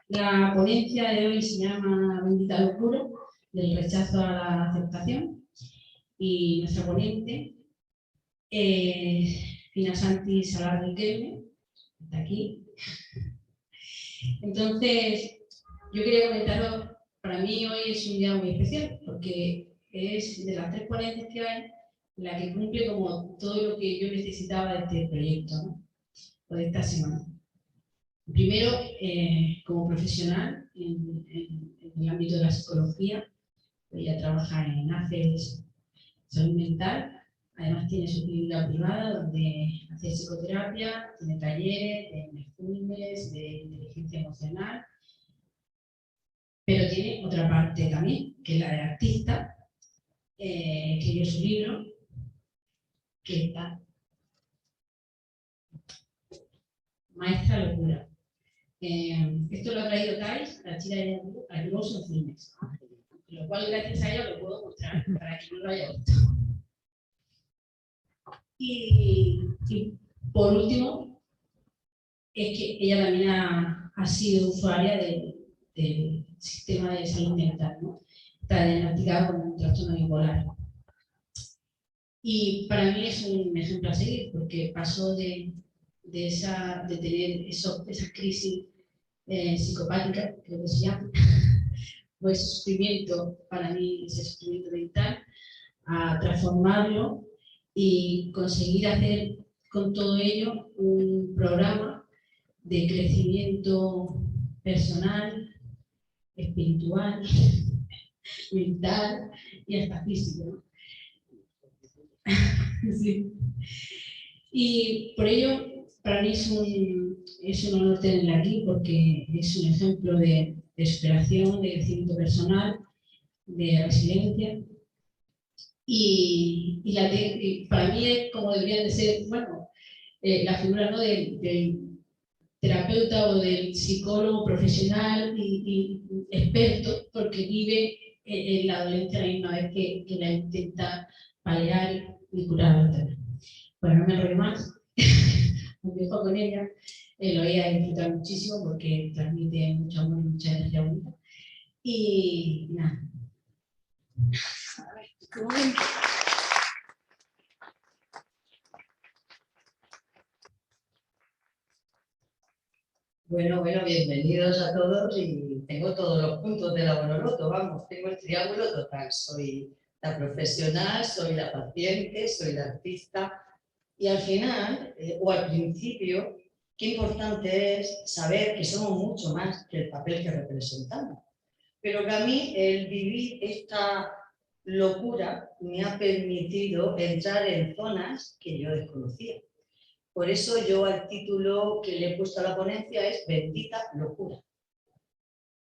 La ponencia de hoy se llama Bendita locura, del rechazo a la aceptación, y nuestra ponente es Fina Santi Salar Riquelme, está aquí. Entonces, yo quería comentaros, para mí hoy es un día muy especial, porque es de las 3 ponencias que hay, la que cumple como todo lo que yo necesitaba de este proyecto, ¿no? O de esta semana. Primero, como profesional en el ámbito de la psicología, ella trabaja en ACES Salud Mental, además tiene su clínica privada donde hace psicoterapia, tiene talleres de mindfulness, de inteligencia emocional, pero tiene otra parte también, que es la del artista, escribió su libro, que está Maestra Locura. Esto lo ha traído Thais, la chica de Hermoso Filmes, lo cual gracias a ella lo puedo mostrar para que no lo haya visto. Y por último, es que ella también ha sido usuaria del sistema de salud mental, ¿no? Está diagnosticada con un trastorno bipolar. Y para mí es un ejemplo a seguir, porque pasó de tener esas crisis psicopáticas, creo que se llama, o ese sufrimiento, para mí ese sufrimiento mental, a transformarlo y conseguir hacer con todo ello un programa de crecimiento personal, espiritual, mental y hasta físico, ¿no? Sí. Y por ello, para mí es un honor tenerla aquí, porque es un ejemplo de superación, de crecimiento personal, de resiliencia. Y para mí es como deberían de ser, bueno, la figura, ¿no?, del terapeuta o del psicólogo profesional y experto, porque vive en la dolencia a la misma vez que la intenta paliar y curar. Bueno, no me enrollo más, me dejo con ella, lo voy a disfrutar muchísimo porque transmite mucho amor y mucha energía bonita. Y nada. Bueno, bienvenidos a todos, y tengo todos los puntos de la Bonoloto, vamos, tengo el triángulo total. Soy la profesional, soy la paciente, soy la artista, y al final, o al principio, qué importante es saber que somos mucho más que el papel que representamos. Pero que a mí el vivir esta locura me ha permitido entrar en zonas que yo desconocía. Por eso yo al título que le he puesto a la ponencia es Bendita locura.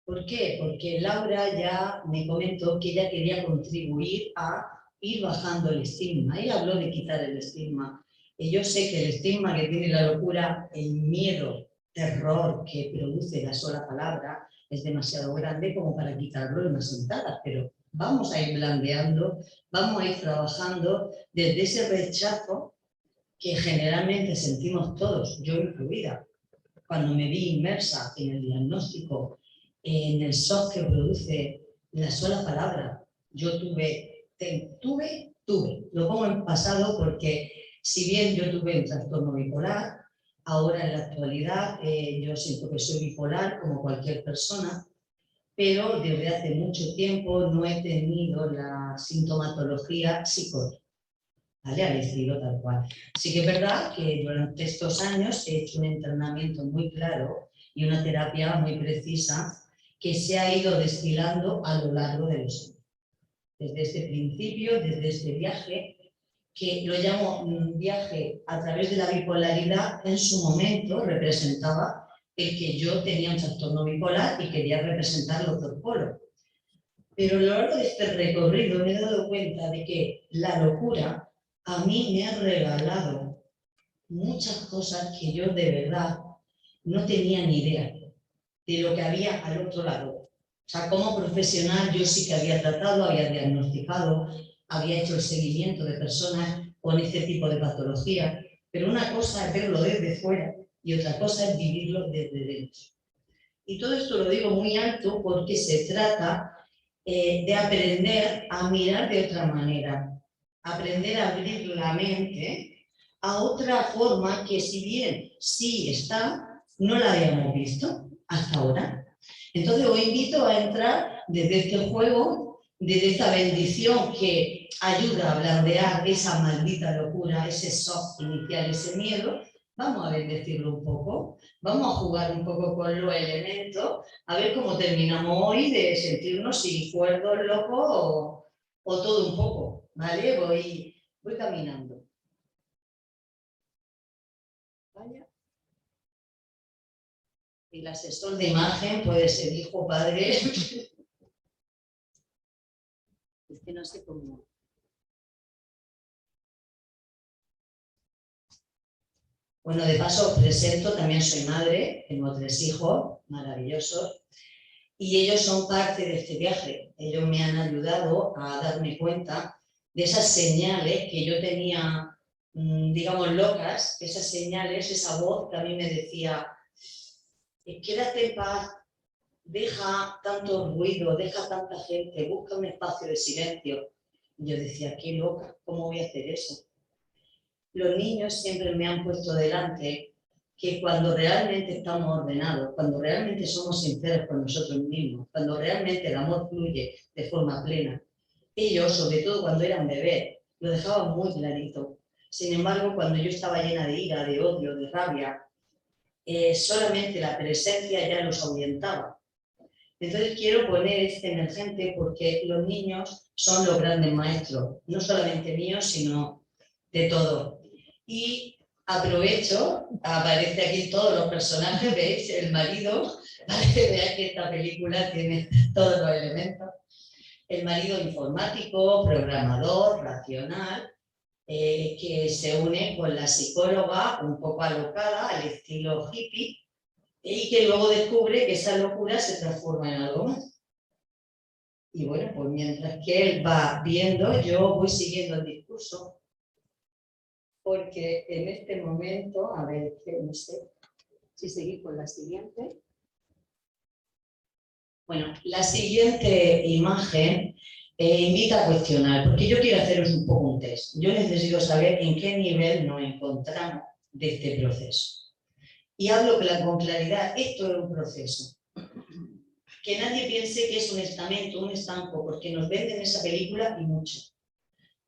¿Por qué? Porque Laura ya me comentó que ella quería contribuir a ir bajando el estigma. Ella habló de quitar el estigma. Y yo sé que el estigma que tiene la locura, el miedo, terror que produce la sola palabra, es demasiado grande como para quitarlo en una sentada. Pero vamos a ir blandeando, vamos a ir trabajando desde ese rechazo que generalmente sentimos todos, yo incluida, cuando me vi inmersa en el diagnóstico, en el shock que produce la sola palabra. Yo tuve, lo pongo en pasado porque si bien yo tuve un trastorno bipolar, ahora en la actualidad yo siento que soy bipolar como cualquier persona, pero desde hace mucho tiempo no he tenido la sintomatología psicótica. ¿Vale? Al estilo tal cual. Sí que es verdad que durante estos años he hecho un entrenamiento muy claro y una terapia muy precisa que se ha ido destilando a lo largo de los años. Desde este principio, desde este viaje, que lo llamo viaje a través de la bipolaridad, en su momento representaba el que yo tenía un trastorno bipolar y quería representar los dos polos. Pero a lo largo de este recorrido me he dado cuenta de que la locura a mí me ha regalado muchas cosas que yo de verdad no tenía ni idea de lo que había al otro lado. O sea, como profesional yo sí que había tratado, había diagnosticado, había hecho el seguimiento de personas con este tipo de patología, pero una cosa es verlo desde fuera y otra cosa es vivirlo desde dentro. Y todo esto lo digo muy alto porque se trata de aprender a mirar de otra manera, aprender a abrir la mente a otra forma que si bien sí está, no la habíamos visto hasta ahora. Entonces os invito a entrar desde este juego, desde esta bendición que ayuda a blandear esa maldita locura, ese shock inicial, ese miedo. Vamos a bendecirlo un poco, vamos a jugar un poco con los elementos, a ver cómo terminamos hoy de sentirnos si cuerdos, locos o todo un poco, ¿vale? Voy caminando. Vaya. El asesor de imagen puede ser hijo, padre. Es que no sé cómo. Bueno, de paso os presento, también soy madre, tengo 3 hijos maravillosos y ellos son parte de este viaje. Ellos me han ayudado a darme cuenta de esas señales que yo tenía, digamos, locas, esas señales, esa voz que a mí me decía, quédate en paz, deja tanto ruido, deja tanta gente, busca un espacio de silencio. Y yo decía, qué loca, ¿cómo voy a hacer eso? Los niños siempre me han puesto delante que cuando realmente estamos ordenados, cuando realmente somos sinceros con nosotros mismos, cuando realmente el amor fluye de forma plena, ellos, sobre todo cuando eran bebés, lo dejaban muy clarito. Sin embargo, cuando yo estaba llena de ira, de odio, de rabia, solamente la presencia ya los ahuyentaba. Entonces quiero poner este emergente porque los niños son los grandes maestros, no solamente míos, sino de todo. Y aprovecho, aparece aquí todos los personajes, veis, el marido, veáis que esta película tiene todos los elementos. El marido informático, programador, racional, que se une con la psicóloga un poco alocada, al estilo hippie, y que luego descubre que esa locura se transforma en algo más. Y bueno, pues mientras que él va viendo, yo voy siguiendo el discurso. Porque en este momento, a ver, no sé si seguir con la siguiente. Bueno, la siguiente imagen invita a cuestionar, porque yo quiero haceros un poco un test. Yo necesito saber en qué nivel nos encontramos de este proceso. Y hablo con claridad, esto es un proceso. Que nadie piense que es un estamento, un estanco, porque nos venden esa película y mucho.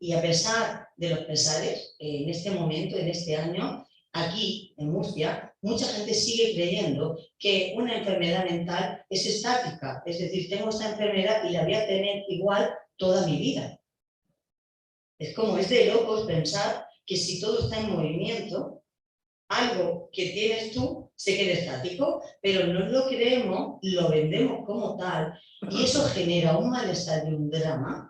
Y a pesar de los pesares, en este momento, en este año, aquí en Murcia, mucha gente sigue creyendo que una enfermedad mental es estática. Es decir, tengo esta enfermedad y la voy a tener igual toda mi vida. Es como es de locos pensar que si todo está en movimiento, algo que tienes tú se queda estático, pero no lo creemos, lo vendemos como tal y eso genera un malestar y un drama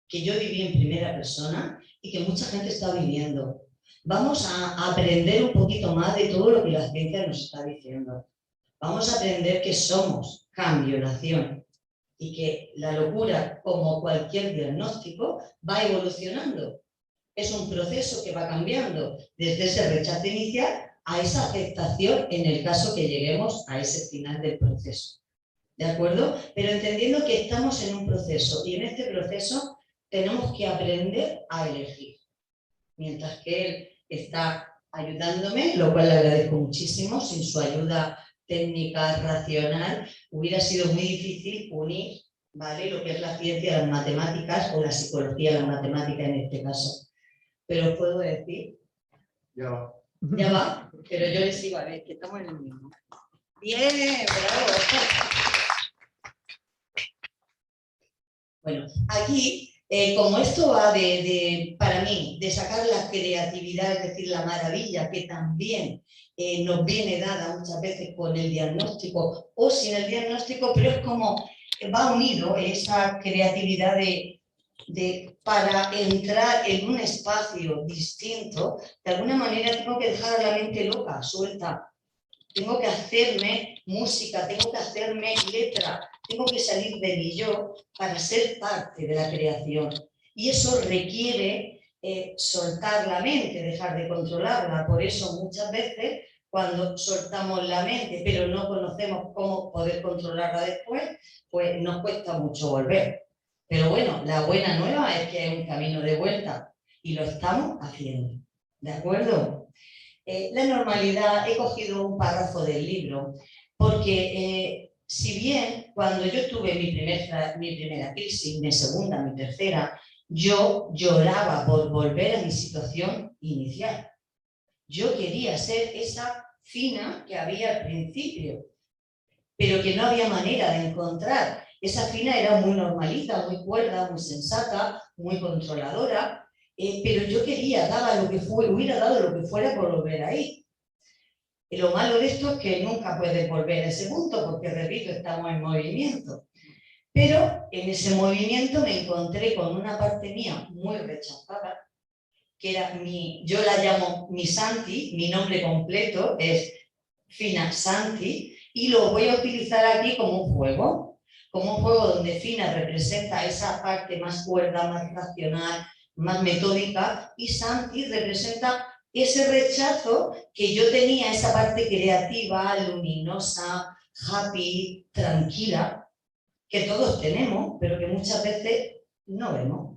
que yo viví en primera persona y que mucha gente está viviendo. Vamos a aprender un poquito más de todo lo que la ciencia nos está diciendo. Vamos a aprender que somos cambio, nación, y que la locura, como cualquier diagnóstico, va evolucionando. Es un proceso que va cambiando desde ese rechazo inicial a esa aceptación en el caso que lleguemos a ese final del proceso. ¿De acuerdo? Pero entendiendo que estamos en un proceso y en este proceso tenemos que aprender a elegir. Mientras que él está ayudándome, lo cual le agradezco muchísimo, sin su ayuda técnica, racional, hubiera sido muy difícil unir, ¿vale?, lo que es la ciencia, las matemáticas o la psicología, la matemática en este caso. Pero os puedo decir... Ya va. Ya va, pero yo les sigo a ver, que estamos en el mismo. Bien, bravo. Bueno, aquí, como esto va para mí, de sacar la creatividad, es decir, la maravilla que también nos viene dada muchas veces con el diagnóstico o sin el diagnóstico, pero es como va unido esa creatividad para entrar en un espacio distinto, de alguna manera tengo que dejar a la mente loca, suelta. Tengo que hacerme música, tengo que hacerme letra, tengo que salir de mi yo para ser parte de la creación. Y eso requiere soltar la mente, dejar de controlarla. Por eso muchas veces cuando soltamos la mente, pero no conocemos cómo poder controlarla después, pues nos cuesta mucho volver. Pero bueno, la buena nueva es que hay un camino de vuelta y lo estamos haciendo. ¿De acuerdo? La normalidad, he cogido un párrafo del libro, porque si bien cuando yo tuve mi primera crisis, mi segunda, mi tercera, yo lloraba por volver a mi situación inicial. Yo quería ser esa Fina que había al principio, pero que no había manera de encontrar. Esa Fina era muy normalita, muy cuerda, muy sensata, muy controladora, pero yo quería, hubiera dado lo que fuera por volver ahí. Y lo malo de esto es que nunca puedes volver a ese punto, porque, repito, estamos en movimiento. Pero en ese movimiento me encontré con una parte mía muy rechazada, que era yo la llamo mi Santi, mi nombre completo es Fina Santi, y lo voy a utilizar aquí como un juego donde Fina representa esa parte más cuerda, más racional, más metódica, y Santi representa ese rechazo que yo tenía, esa parte creativa, luminosa, happy, tranquila, que todos tenemos, pero que muchas veces no vemos.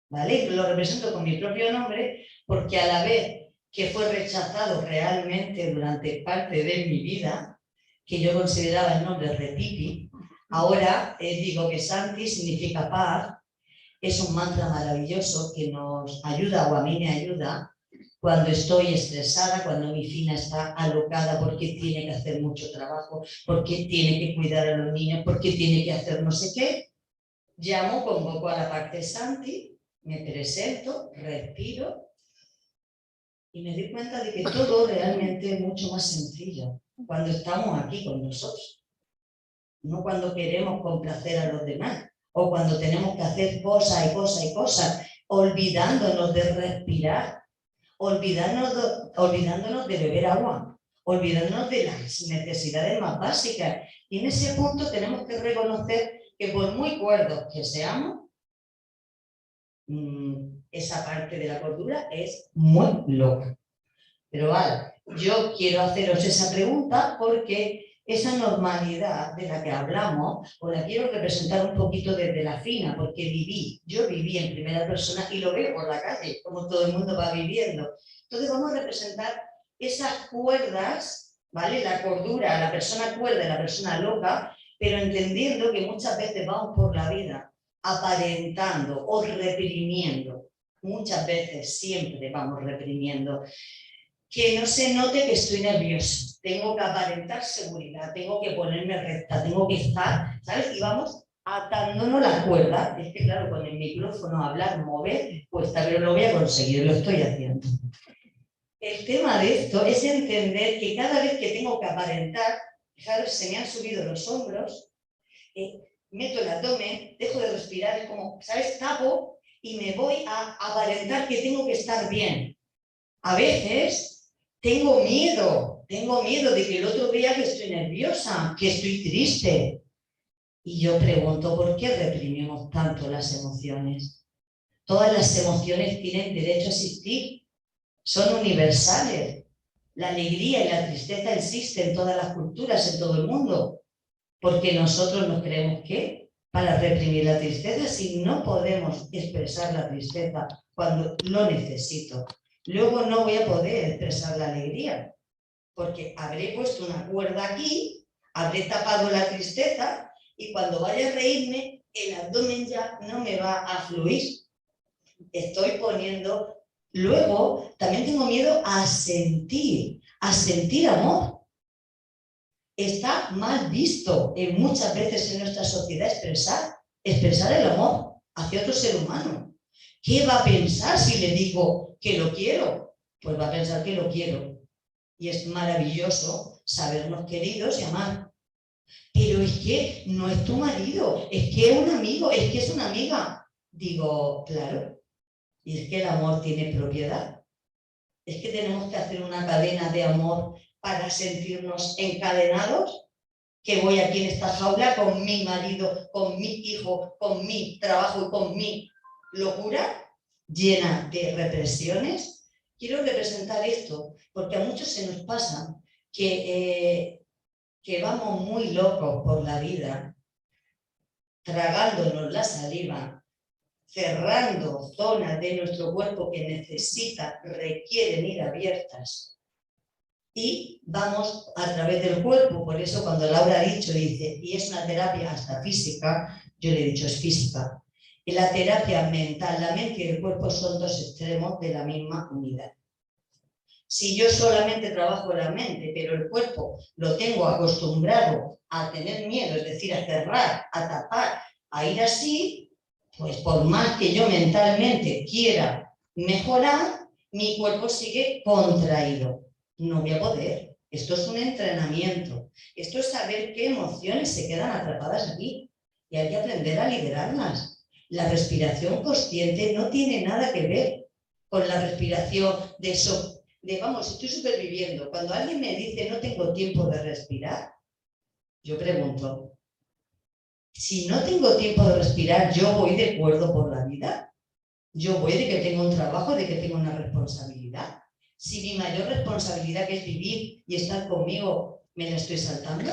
¿Vale? Lo represento con mi propio nombre porque a la vez que fue rechazado realmente durante parte de mi vida, que yo consideraba el nombre Repipi, ahora digo que Santi significa paz, es un mantra maravilloso que nos ayuda, o a mí me ayuda, cuando estoy estresada, cuando mi Fina está alocada porque tiene que hacer mucho trabajo, porque tiene que cuidar a los niños, porque tiene que hacer no sé qué. Llamo, convoco a la parte Santi, me presento, respiro y me doy cuenta de que todo realmente es mucho más sencillo cuando estamos aquí con nosotros, no cuando queremos complacer a los demás o cuando tenemos que hacer cosas y cosas y cosas, olvidándonos de respirar, olvidándonos de beber agua, olvidándonos de las necesidades más básicas. Y en ese punto tenemos que reconocer que por muy cuerdos que seamos, esa parte de la cordura es muy loca. Pero vale, yo quiero haceros esa pregunta porque esa normalidad de la que hablamos, os la quiero representar un poquito desde la Fina, porque yo viví en primera persona y lo veo por la calle, como todo el mundo va viviendo. Entonces vamos a representar esas cuerdas, ¿vale? La cordura, la persona cuerda y la persona loca, pero entendiendo que muchas veces vamos por la vida aparentando o reprimiendo. Muchas veces, siempre vamos reprimiendo. Que no se note que estoy nervioso, tengo que aparentar seguridad, tengo que ponerme recta, tengo que estar, ¿sabes? Y vamos atándonos la cuerda. Es que claro, con el micrófono hablar, mover, cuesta, pero lo voy a conseguir, lo estoy haciendo. El tema de esto es entender que cada vez que tengo que aparentar, fijaros, se me han subido los hombros, meto el abdomen, dejo de respirar, es como, ¿sabes? Tapo y me voy a aparentar que tengo que estar bien. A veces tengo miedo de que el otro vea que estoy nerviosa, que estoy triste. Y yo pregunto, ¿por qué reprimimos tanto las emociones? Todas las emociones tienen derecho a existir, son universales. La alegría y la tristeza existen en todas las culturas, en todo el mundo. Porque nosotros nos creemos que para reprimir la tristeza, si no podemos expresar la tristeza cuando lo necesito, luego no voy a poder expresar la alegría, porque habré puesto una cuerda aquí, habré tapado la tristeza y cuando vaya a reírme, el abdomen ya no me va a fluir. Estoy poniendo... Luego, también tengo miedo a sentir amor. Está mal visto muchas veces en nuestra sociedad expresar el amor hacia otro ser humano. ¿Qué va a pensar si le digo que lo quiero? Pues va a pensar que lo quiero. Y es maravilloso sabernos queridos y amar. Pero es que no es tu marido, es que es un amigo, es que es una amiga. Digo, claro, y es que el amor tiene propiedad. Es que tenemos que hacer una cadena de amor para sentirnos encadenados, que voy aquí en esta jaula con mi marido, con mi hijo, con mi trabajo y con mi locura llena de represiones. Quiero representar esto porque a muchos se nos pasa que vamos muy locos por la vida, tragándonos la saliva, cerrando zonas de nuestro cuerpo que requieren ir abiertas, y vamos a través del cuerpo. Por eso cuando Laura ha dicho, dice, y es una terapia hasta física, yo le he dicho es física. En la terapia mental, la mente y el cuerpo son dos extremos de la misma unidad. Si yo solamente trabajo la mente, pero el cuerpo lo tengo acostumbrado a tener miedo, es decir, a cerrar, a tapar, a ir así, pues por más que yo mentalmente quiera mejorar, mi cuerpo sigue contraído. No voy a poder. Esto es un entrenamiento. Esto es saber qué emociones se quedan atrapadas aquí y hay que aprender a liberarlas. La respiración consciente no tiene nada que ver con la respiración de eso. Vamos, estoy superviviendo. Cuando alguien me dice no tengo tiempo de respirar, yo pregunto, si no tengo tiempo de respirar, ¿yo voy de acuerdo por la vida? ¿Yo voy de que tengo un trabajo, de que tengo una responsabilidad? Si mi mayor responsabilidad, que es vivir y estar conmigo, me la estoy saltando.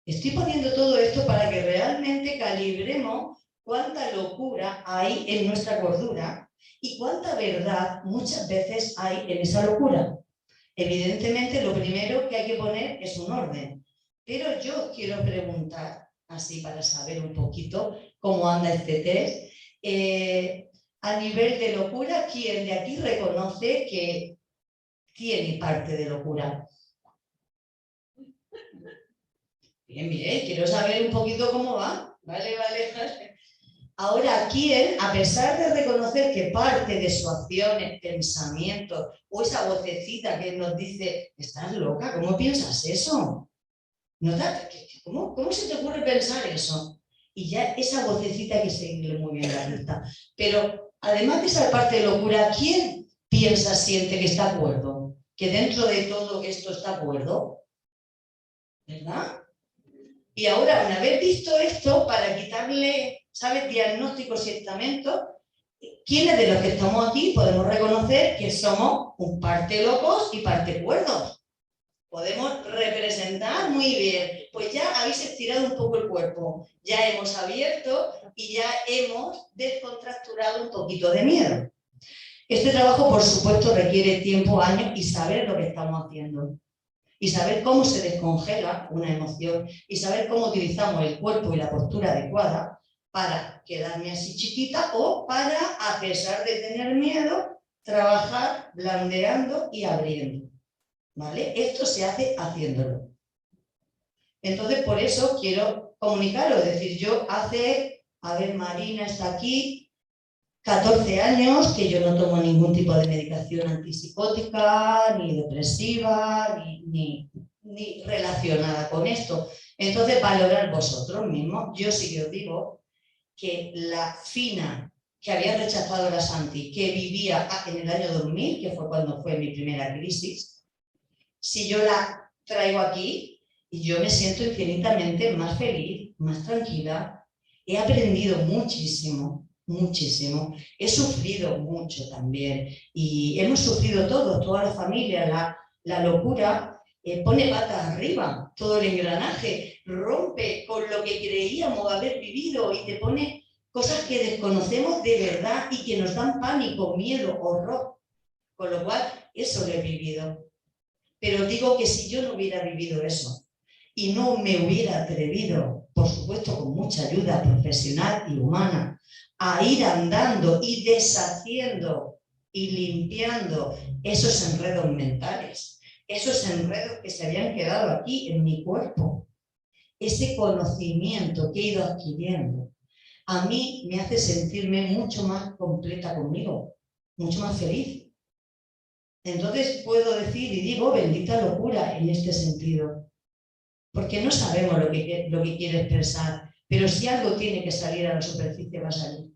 Estoy poniendo todo esto para que realmente calibremos cuánta locura hay en nuestra cordura y cuánta verdad muchas veces hay en esa locura. Evidentemente, lo primero que hay que poner es un orden. Pero yo quiero preguntar, así para saber un poquito cómo anda este test, a nivel de locura, ¿quién de aquí reconoce que tiene parte de locura? Bien, bien, quiero saber un poquito cómo va. Vale. Ahora, ¿quién, a pesar de reconocer que parte de su acción es pensamiento, o esa vocecita que nos dice, estás loca, ¿cómo piensas eso? ¿Cómo se te ocurre pensar eso? Y ya esa vocecita hay que seguirle muy bien la vista. Pero además de esa parte de locura, ¿quién piensa, siente que está de acuerdo? Que dentro de todo esto está de acuerdo, ¿verdad? Y ahora, una vez visto esto, para quitarle, ¿sabes?, diagnósticos y estamentos, ¿quiénes de los que estamos aquí podemos reconocer que somos un parte locos y parte cuerdos? Podemos representar muy bien. Pues ya habéis estirado un poco el cuerpo, ya hemos abierto y ya hemos descontracturado un poquito de miedo. Este trabajo, por supuesto, requiere tiempo, años y saber lo que estamos haciendo. Y saber cómo se descongela una emoción y saber cómo utilizamos el cuerpo y la postura adecuada para quedarme así chiquita o para, a pesar de tener miedo, trabajar blandeando y abriendo. ¿Vale? Esto se hace haciéndolo. Entonces, por eso quiero comunicaros, es decir, yo Marina está aquí, 14 años que yo no tomo ningún tipo de medicación antipsicótica, ni depresiva, ni relacionada con esto. Entonces, valorar vosotros mismos. Yo sí que os digo que la Fina, que había rechazado la Santi, que vivía en el año 2000, que fue cuando fue mi primera crisis, si yo la traigo aquí, yo me siento infinitamente más feliz, más tranquila. He aprendido muchísimo, muchísimo. He sufrido mucho también. Y hemos sufrido todos, toda la familia. La locura pone patas arriba, todo el engranaje, rompe con lo que creíamos haber vivido y te pone cosas que desconocemos de verdad y que nos dan pánico, miedo, horror. Con lo cual, eso lo he vivido. Pero digo que si yo no hubiera vivido eso y no me hubiera atrevido, por supuesto con mucha ayuda profesional y humana, a ir andando y deshaciendo y limpiando esos enredos mentales, esos enredos que se habían quedado aquí en mi cuerpo, ese conocimiento que he ido adquiriendo, a mí me hace sentirme mucho más completa conmigo, mucho más feliz. Entonces puedo decir y digo, bendita locura en este sentido, porque no sabemos lo que quiere expresar, pero si algo tiene que salir a la superficie va a salir.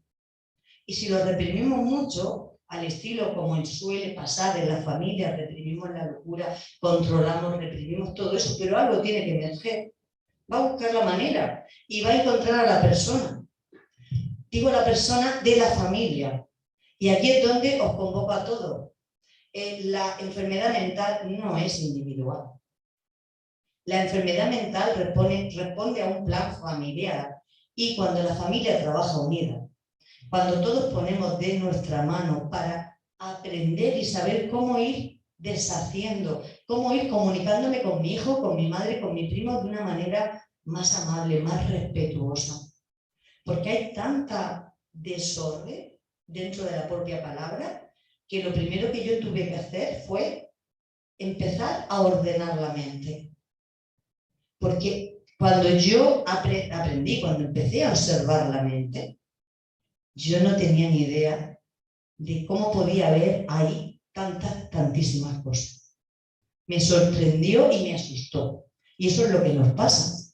Y si lo reprimimos mucho, al estilo como suele pasar en las familias, reprimimos la locura, controlamos, reprimimos todo eso, pero algo tiene que emerger. Va a buscar la manera y va a encontrar a la persona. Digo la persona de la familia. Y aquí es donde os convoco a todos. la enfermedad mental no es individual. La enfermedad mental responde a un plan familiar y cuando la familia trabaja unida, cuando todos ponemos de nuestra mano para aprender y saber cómo ir deshaciendo, cómo ir comunicándome con mi hijo, con mi madre, con mi primo de una manera más amable, más respetuosa. Porque hay tanta desorden dentro de la propia palabra que lo primero que yo tuve que hacer fue empezar a ordenar la mente. Porque cuando yo aprendí, cuando empecé a observar la mente, yo no tenía ni idea de cómo podía haber ahí tantísimas cosas. Me sorprendió y me asustó. Y eso es lo que nos pasa.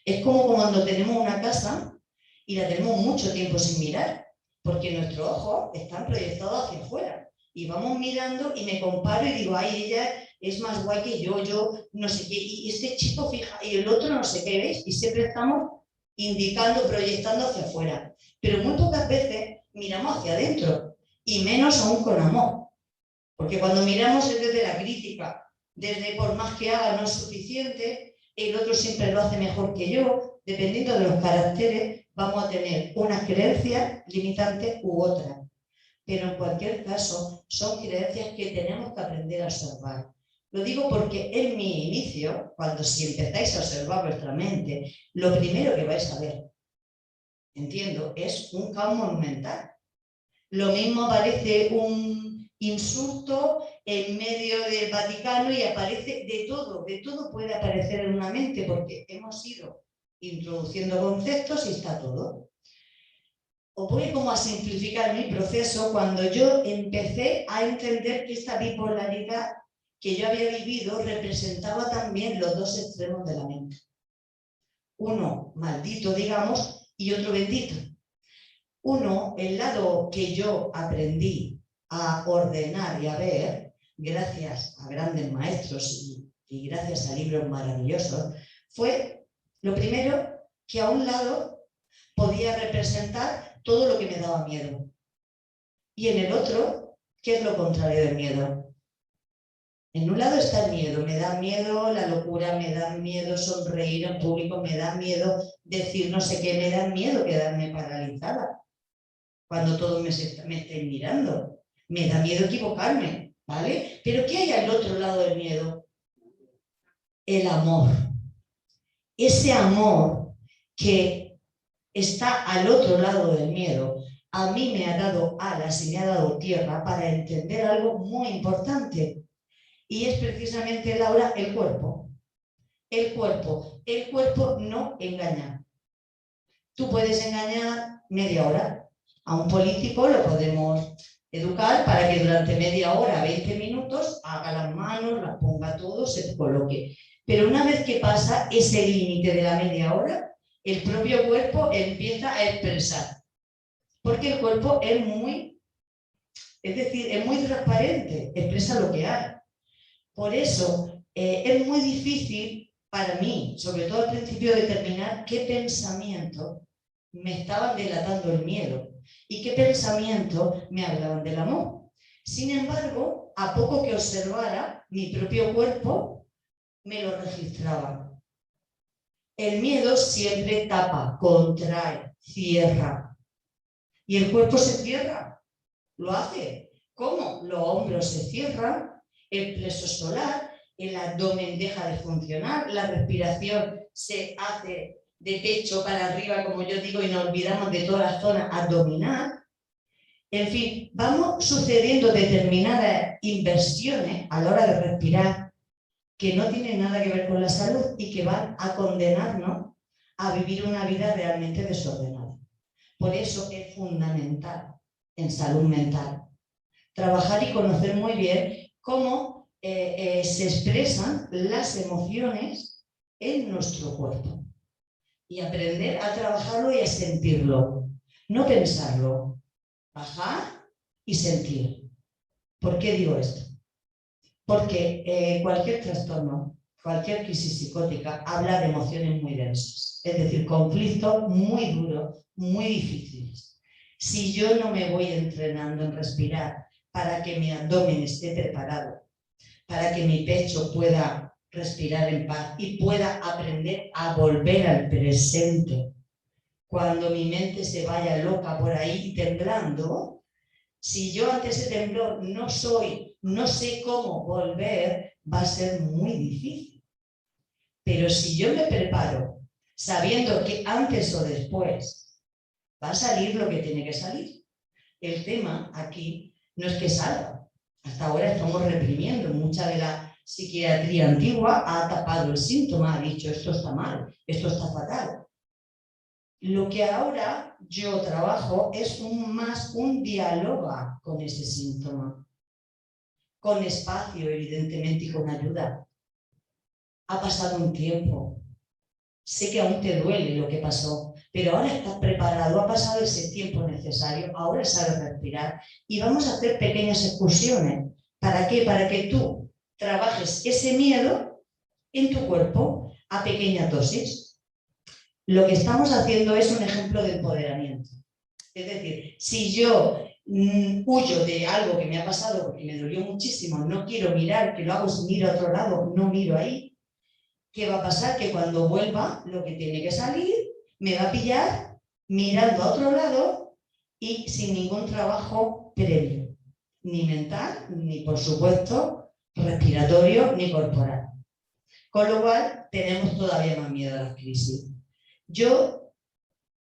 Es como cuando tenemos una casa y la tenemos mucho tiempo sin mirar, porque nuestros ojos están proyectados hacia afuera. Y vamos mirando y me comparo y digo, ay, ella es más guay que yo no sé qué, y este chico fija, y el otro no sé qué, ¿veis? Y siempre estamos indicando, proyectando hacia afuera. Pero muy pocas veces miramos hacia adentro, y menos aún con amor. Porque cuando miramos es desde la crítica, desde por más que haga no es suficiente, el otro siempre lo hace mejor que yo, dependiendo de los caracteres, vamos a tener unas creencias limitantes u otras. Pero en cualquier caso, son creencias que tenemos que aprender a observar. Lo digo porque en mi inicio, si empezáis a observar vuestra mente, lo primero que vais a ver, entiendo, es un caos monumental. Lo mismo aparece un insulto en medio del Vaticano y aparece de todo puede aparecer en una mente porque hemos ido introduciendo conceptos y está todo. Os voy como a simplificar mi proceso cuando yo empecé a entender que esta bipolaridad que yo había vivido representaba también los dos extremos de la mente. Uno maldito, digamos, y otro bendito. Uno, el lado que yo aprendí a ordenar y a ver, gracias a grandes maestros y gracias a libros maravillosos, fue lo primero que a un lado podía representar todo lo que me daba miedo. Y en el otro, ¿qué es lo contrario del miedo? En un lado está el miedo, me da miedo la locura, me da miedo sonreír en público, me da miedo decir no sé qué, me da miedo quedarme paralizada cuando todos me estén mirando. Me da miedo equivocarme, ¿vale? Pero ¿qué hay al otro lado del miedo? El amor. Ese amor que está al otro lado del miedo, a mí me ha dado alas y me ha dado tierra para entender algo muy importante. Y es precisamente, Laura, el cuerpo. El cuerpo. El cuerpo no engaña. Tú puedes engañar media hora. A un político lo podemos educar para que durante media hora, 20 minutos, haga las manos, las ponga todo, se coloque. Pero una vez que pasa ese límite de la media hora, el propio cuerpo empieza a expresar. Porque el cuerpo es muy transparente, expresa lo que hay. Por eso es muy difícil para mí, sobre todo al principio, determinar qué pensamiento me estaban delatando el miedo y qué pensamiento me hablaban del amor. Sin embargo, a poco que observara, mi propio cuerpo me lo registraba. El miedo siempre tapa, contrae, cierra. Y el cuerpo se cierra. Lo hace. ¿Cómo? Los hombros se cierran, el plexo solar, el abdomen deja de funcionar, la respiración se hace de pecho para arriba, como yo digo, y nos olvidamos de toda la zona abdominal. En fin, vamos sucediendo determinadas inversiones a la hora de respirar que no tienen nada que ver con la salud y que van a condenarnos a vivir una vida realmente desordenada. Por eso es fundamental en salud mental trabajar y conocer muy bien cómo se expresan las emociones en nuestro cuerpo y aprender a trabajarlo y a sentirlo, no pensarlo, bajar y sentir. ¿Por qué digo esto? Porque cualquier trastorno, cualquier crisis psicótica habla de emociones muy densas, es decir, conflictos muy duros, muy difíciles. Si yo no me voy entrenando en respirar para que mi abdomen esté preparado, para que mi pecho pueda respirar en paz y pueda aprender a volver al presente. Cuando mi mente se vaya loca por ahí temblando, si yo ante ese temblor no sé cómo volver, va a ser muy difícil. Pero si yo me preparo sabiendo que antes o después va a salir lo que tiene que salir, el tema aquí no es que salga. Hasta ahora estamos reprimiendo. Mucha de la psiquiatría antigua ha tapado el síntoma, ha dicho esto está mal, esto está fatal. Lo que ahora yo trabajo es más un diálogo con ese síntoma, con espacio evidentemente y con ayuda. Ha pasado un tiempo, sé que aún te duele lo que pasó, pero ahora estás preparado, ha pasado ese tiempo necesario, ahora sabes respirar y vamos a hacer pequeñas excursiones. ¿Para qué? Para que tú trabajes ese miedo en tu cuerpo a pequeña dosis. Lo que estamos haciendo es un ejemplo de empoderamiento. Es decir, si yo huyo de algo que me ha pasado porque me dolió muchísimo, no quiero mirar, que lo hago si miro a otro lado, no miro ahí, ¿qué va a pasar? Que cuando vuelva, lo que tiene que salir me va a pillar mirando a otro lado y sin ningún trabajo previo, ni mental, ni por supuesto respiratorio, ni corporal. Con lo cual, tenemos todavía más miedo a las crisis. Yo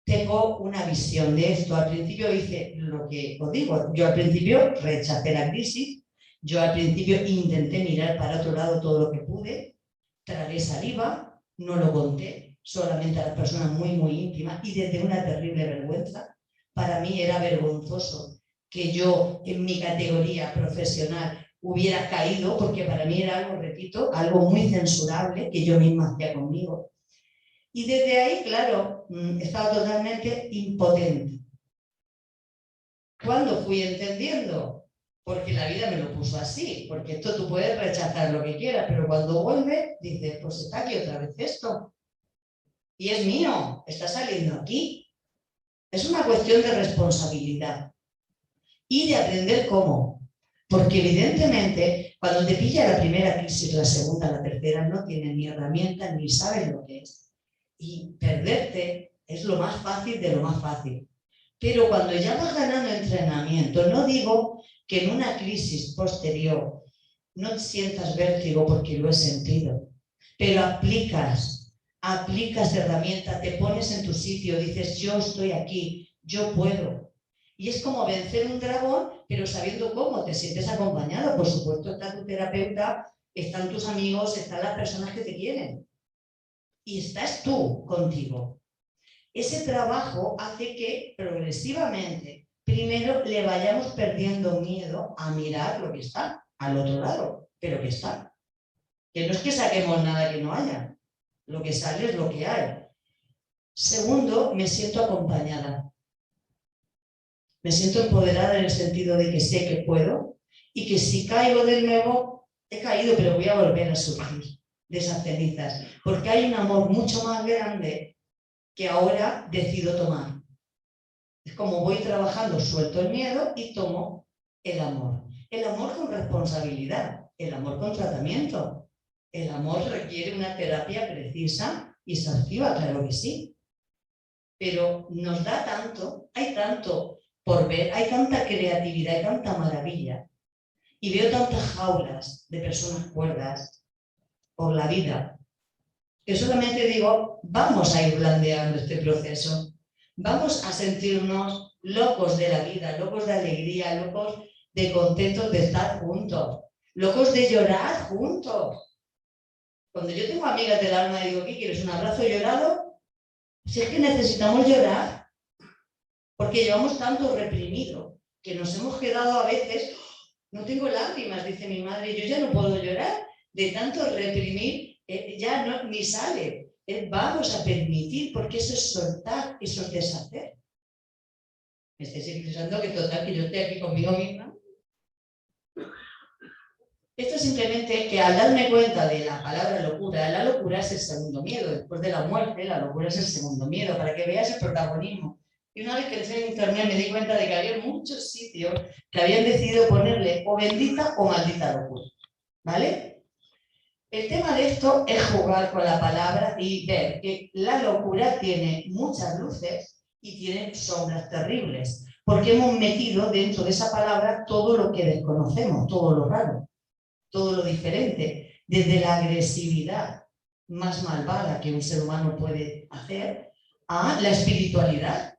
tengo una visión de esto. Al principio hice lo que os digo. Yo al principio rechacé la crisis. Yo al principio intenté mirar para otro lado todo lo que pude. Tragué saliva, no lo conté, solamente a las personas muy, muy íntimas y desde una terrible vergüenza. Para mí era vergonzoso que yo en mi categoría profesional hubiera caído, porque para mí era algo, repito, algo muy censurable que yo misma hacía conmigo. Y desde ahí, claro, estaba totalmente impotente. ¿Cuándo fui entendiendo? Porque la vida me lo puso así, porque esto tú puedes rechazar lo que quieras, pero cuando vuelve, dices, pues está aquí otra vez esto. Y es mío, está saliendo aquí. Es una cuestión de responsabilidad y de aprender cómo. Porque evidentemente, cuando te pilla la primera crisis, la segunda, la tercera, no tienes ni herramientas ni sabes lo que es. Y perderte es lo más fácil de lo más fácil. Pero cuando ya vas ganando entrenamiento, no digo que en una crisis posterior no sientas vértigo porque lo he sentido, pero aplicas herramientas, te pones en tu sitio, dices yo estoy aquí, yo puedo. Y es como vencer un dragón, pero sabiendo cómo, te sientes acompañado. Por supuesto, está tu terapeuta, están tus amigos, están las personas que te quieren. Y estás tú contigo. Ese trabajo hace que progresivamente, primero le vayamos perdiendo miedo a mirar lo que está al otro lado, pero que está. Que no es que saquemos nada que no haya, lo que sale es lo que hay. Segundo, me siento acompañada. Me siento empoderada en el sentido de que sé que puedo y que si caigo de nuevo, he caído, pero voy a volver a surgir de esas cenizas, porque hay un amor mucho más grande que ahora decido tomar. Es como voy trabajando, suelto el miedo y tomo el amor. El amor con responsabilidad, el amor con tratamiento. El amor requiere una terapia precisa y exhaustiva, claro que sí. Pero nos da tanto, hay tanto por ver, hay tanta creatividad, hay tanta maravilla. Y veo tantas jaulas de personas cuerdas por la vida, que solamente digo, vamos a ir blandeando este proceso, vamos a sentirnos locos de la vida, locos de alegría, locos de contentos de estar juntos, locos de llorar juntos. Cuando yo tengo amigas del alma y digo, ¿qué quieres? ¿Un abrazo llorado? Si es que necesitamos llorar, porque llevamos tanto reprimido, que nos hemos quedado a veces, no tengo lágrimas, dice mi madre, yo ya no puedo llorar, de tanto reprimir, ya no, ni sale. Vamos a permitir, porque eso es soltar, eso es deshacer. Me estáis expresando que total, que yo esté aquí conmigo misma. Esto es simplemente que al darme cuenta de la palabra locura, la locura es el segundo miedo, después de la muerte, la locura es el segundo miedo, para que veas el protagonismo. Y una vez que entré en internet me di cuenta de que había muchos sitios que habían decidido ponerle o bendita o maldita locura, ¿vale? El tema de esto es jugar con la palabra y ver que la locura tiene muchas luces y tiene sombras terribles, porque hemos metido dentro de esa palabra todo lo que desconocemos, todo lo raro, todo lo diferente, desde la agresividad más malvada que un ser humano puede hacer a la espiritualidad.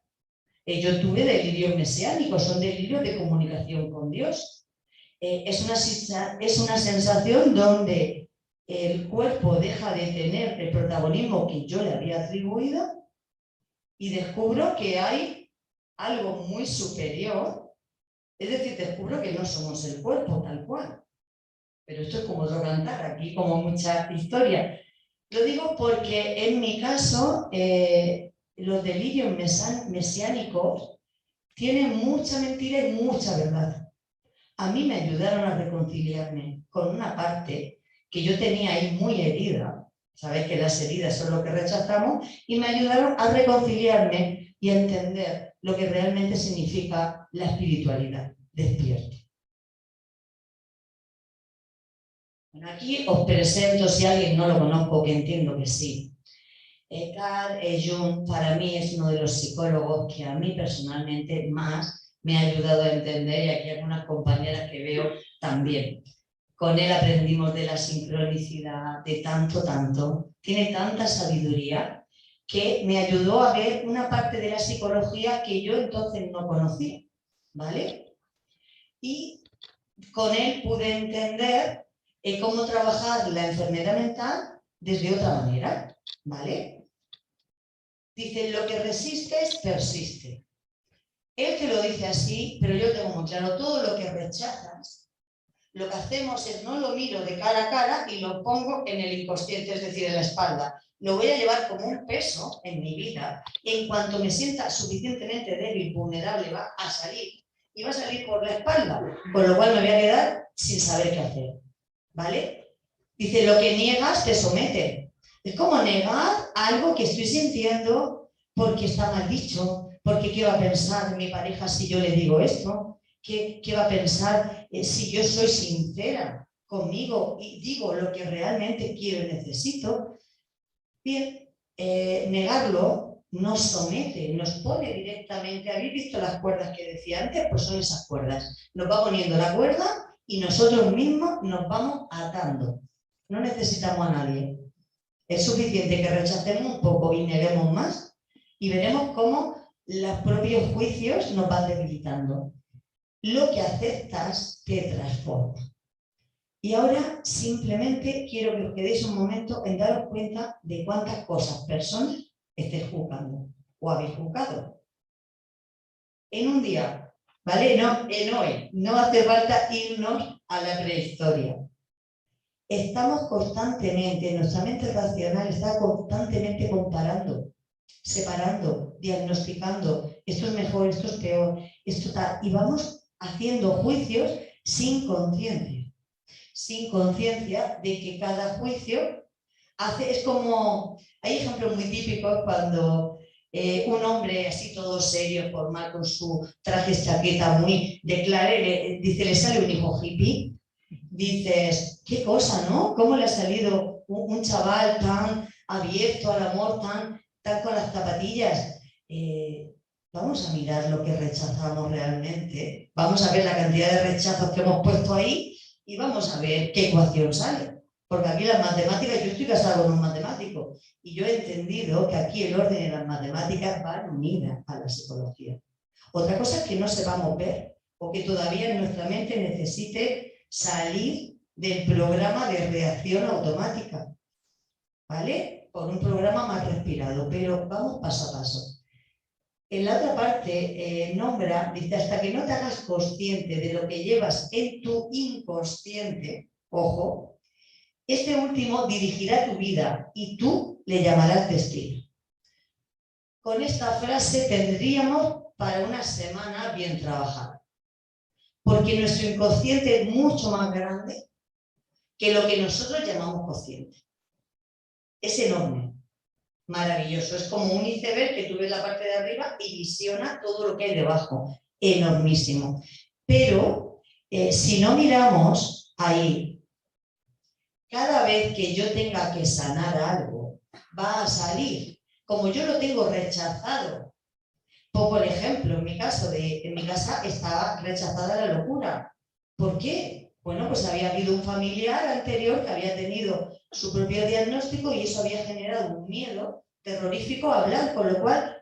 Yo tuve delirios mesiánicos, son delirios de comunicación con Dios. Es una sensación donde el cuerpo deja de tener el protagonismo que yo le había atribuido y descubro que hay algo muy superior, es decir, descubro que no somos el cuerpo tal cual. Pero esto es como otro cantar, aquí como mucha historia. Lo digo porque en mi caso los delirios mesiánicos tienen mucha mentira y mucha verdad. A mí me ayudaron a reconciliarme con una parte que yo tenía ahí muy herida. Sabéis que las heridas son lo que rechazamos, y me ayudaron a reconciliarme y a entender lo que realmente significa la espiritualidad despierta. Bueno, aquí os presento, si alguien no lo conozco, que entiendo que sí. Carl Jung para mí es uno de los psicólogos que a mí personalmente más me ha ayudado a entender, y aquí algunas compañeras que veo también. Con él aprendimos de la sincronicidad, de tanto. Tiene tanta sabiduría que me ayudó a ver una parte de la psicología que yo entonces no conocía, ¿vale? Y con él pude entender cómo trabajar la enfermedad mental desde otra manera, ¿vale? Dice, lo que resistes, persiste. Él te lo dice así, pero yo tengo muy claro, todo lo que rechazas, lo que hacemos es no lo miro de cara a cara y lo pongo en el inconsciente, es decir, en la espalda. Lo voy a llevar como un peso en mi vida, y en cuanto me sienta suficientemente débil, vulnerable, va a salir, y va a salir por la espalda, con lo cual me voy a quedar sin saber qué hacer, ¿vale? Dice, lo que niegas te somete. Es como negar algo que estoy sintiendo porque está mal dicho, porque qué va a pensar mi pareja si yo le digo esto, qué va a pensar si yo soy sincera conmigo y digo lo que realmente quiero y necesito. Bien, negarlo nos somete, nos pone directamente. ¿Habéis visto las cuerdas que decía antes? Pues son esas cuerdas. Nos va poniendo la cuerda y nosotros mismos nos vamos atando. No necesitamos a nadie. Es suficiente que rechacemos un poco y neguemos más, y veremos cómo los propios juicios nos van debilitando. Lo que aceptas te transforma. Y ahora simplemente quiero que os quedéis un momento en daros cuenta de cuántas cosas, personas, estéis juzgando o habéis juzgado. En un día, ¿vale? No, en hoy. No hace falta irnos a la prehistoria. Estamos constantemente, nuestra mente racional está constantemente comparando, separando, diagnosticando, esto es mejor, esto es peor, esto tal, y vamos haciendo juicios sin conciencia de que cada juicio es como, hay ejemplos muy típicos cuando un hombre así todo serio, formal, con su traje chaqueta muy de clare, dice, le sale un hijo hippie. Dices, qué cosa, ¿no? ¿Cómo le ha salido un chaval tan abierto al amor, tan con las zapatillas? Vamos a mirar lo que rechazamos realmente. Vamos a ver la cantidad de rechazos que hemos puesto ahí y vamos a ver qué ecuación sale. Porque aquí las matemáticas, yo estoy casado con un matemático y yo he entendido que aquí el orden de las matemáticas van unidas a la psicología. Otra cosa es que no sepamos ver o que todavía en nuestra mente necesite salir del programa de reacción automática, ¿vale? Por un programa más respirado, pero vamos paso a paso. En la otra parte nombra, dice, hasta que no te hagas consciente de lo que llevas en tu inconsciente, ojo, este último dirigirá tu vida y tú le llamarás destino. Con esta frase tendríamos para una semana bien trabajada. Porque nuestro inconsciente es mucho más grande que lo que nosotros llamamos consciente. Es enorme, Maravilloso. Es como un iceberg que tú ves la parte de arriba y visiona todo lo que hay debajo. Enormísimo. Pero si no miramos ahí, cada vez que yo tenga que sanar algo, va a salir. Como yo lo tengo rechazado. Pongo el ejemplo, en mi casa estaba rechazada la locura. ¿Por qué? Bueno, pues había habido un familiar anterior que había tenido su propio diagnóstico y eso había generado un miedo terrorífico a hablar, con lo cual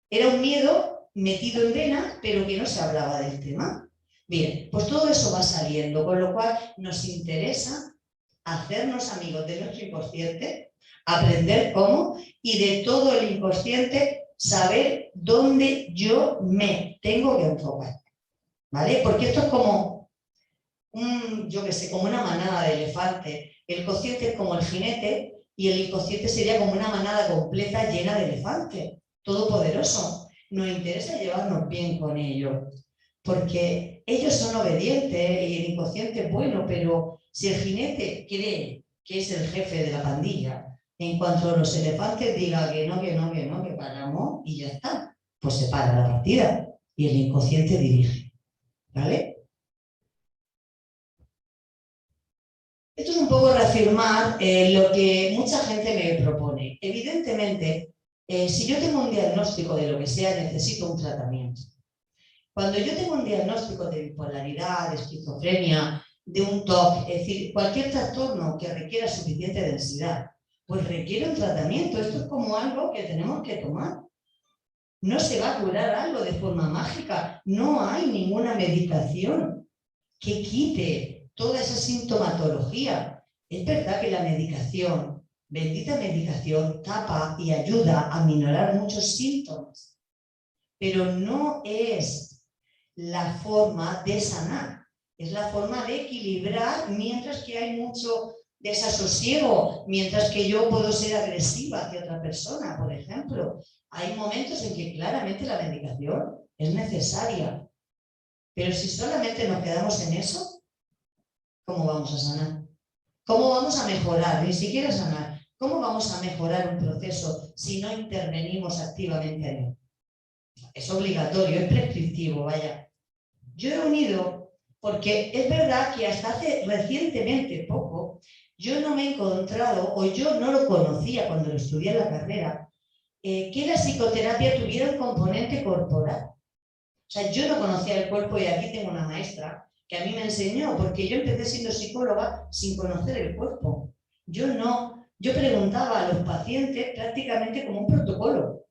era un miedo metido en vena, pero que no se hablaba del tema. Bien, pues todo eso va saliendo, con lo cual nos interesa hacernos amigos de nuestro inconsciente, aprender cómo y de todo el inconsciente saber dónde yo me tengo que enfocar, ¿vale? Porque esto es como yo qué sé, como una manada de elefantes. El consciente es como el jinete y el inconsciente sería como una manada completa llena de elefantes, todopoderoso. Nos interesa llevarnos bien con ellos, porque ellos son obedientes y el inconsciente es bueno, pero si el jinete cree que es el jefe de la pandilla, en cuanto los elefantes digan que no, que no, que no, que paramos y ya está, pues se para la partida y el inconsciente dirige, ¿vale? Esto es un poco reafirmar lo que mucha gente me propone. Evidentemente, si yo tengo un diagnóstico de lo que sea, necesito un tratamiento. Cuando yo tengo un diagnóstico de bipolaridad, de esquizofrenia, de un TOC, es decir, cualquier trastorno que requiera suficiente densidad, pues requiere un tratamiento. Esto es como algo que tenemos que tomar. No se va a curar algo de forma mágica. No hay ninguna medicación que quite toda esa sintomatología. Es verdad que la medicación, bendita medicación, tapa y ayuda a minorar muchos síntomas, pero no es la forma de sanar, es la forma de equilibrar mientras que hay mucho desasosiego, mientras que yo puedo ser agresiva hacia otra persona, por ejemplo. Hay momentos en que claramente la medicación es necesaria, pero si solamente nos quedamos en eso, ¿cómo vamos a sanar? ¿Cómo vamos a mejorar? Ni siquiera sanar. ¿Cómo vamos a mejorar un proceso si no intervenimos activamente en él? Es obligatorio, es prescriptivo, vaya. Yo he unido, porque es verdad que hasta hace recientemente poco, yo no me he encontrado, o yo no lo conocía cuando lo estudié en la carrera, que la psicoterapia tuviera un componente corporal. O sea, yo no conocía el cuerpo y aquí tengo una maestra que a mí me enseñó, porque yo empecé siendo psicóloga sin conocer el cuerpo. Yo preguntaba a los pacientes prácticamente como un protocolo.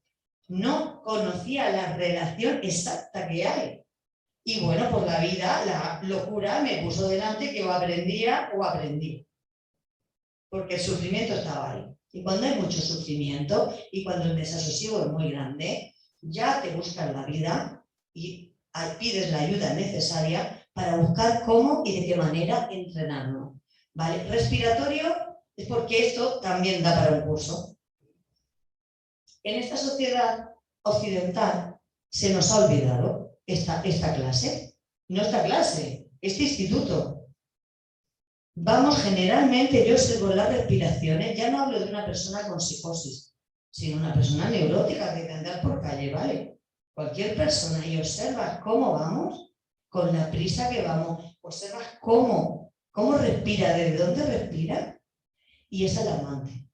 No conocía la relación exacta que hay. Y bueno, por la vida, la locura me puso delante que o aprendía o aprendí. Porque el sufrimiento estaba ahí. Y cuando hay mucho sufrimiento y cuando el desasosiego es muy grande, ya te buscas la vida y pides la ayuda necesaria para buscar cómo y de qué manera entrenarlo. ¿Vale? Respiratorio es porque esto también da para un curso. En esta sociedad occidental se nos ha olvidado esta clase, no esta clase, este instituto. Vamos, generalmente yo observo las respiraciones, ya no hablo de una persona con psicosis, sino una persona neurótica que andar por calle, ¿vale? Cualquier persona, y observas cómo vamos, con la prisa que vamos, observas cómo respira, desde dónde respira, y es alarmante.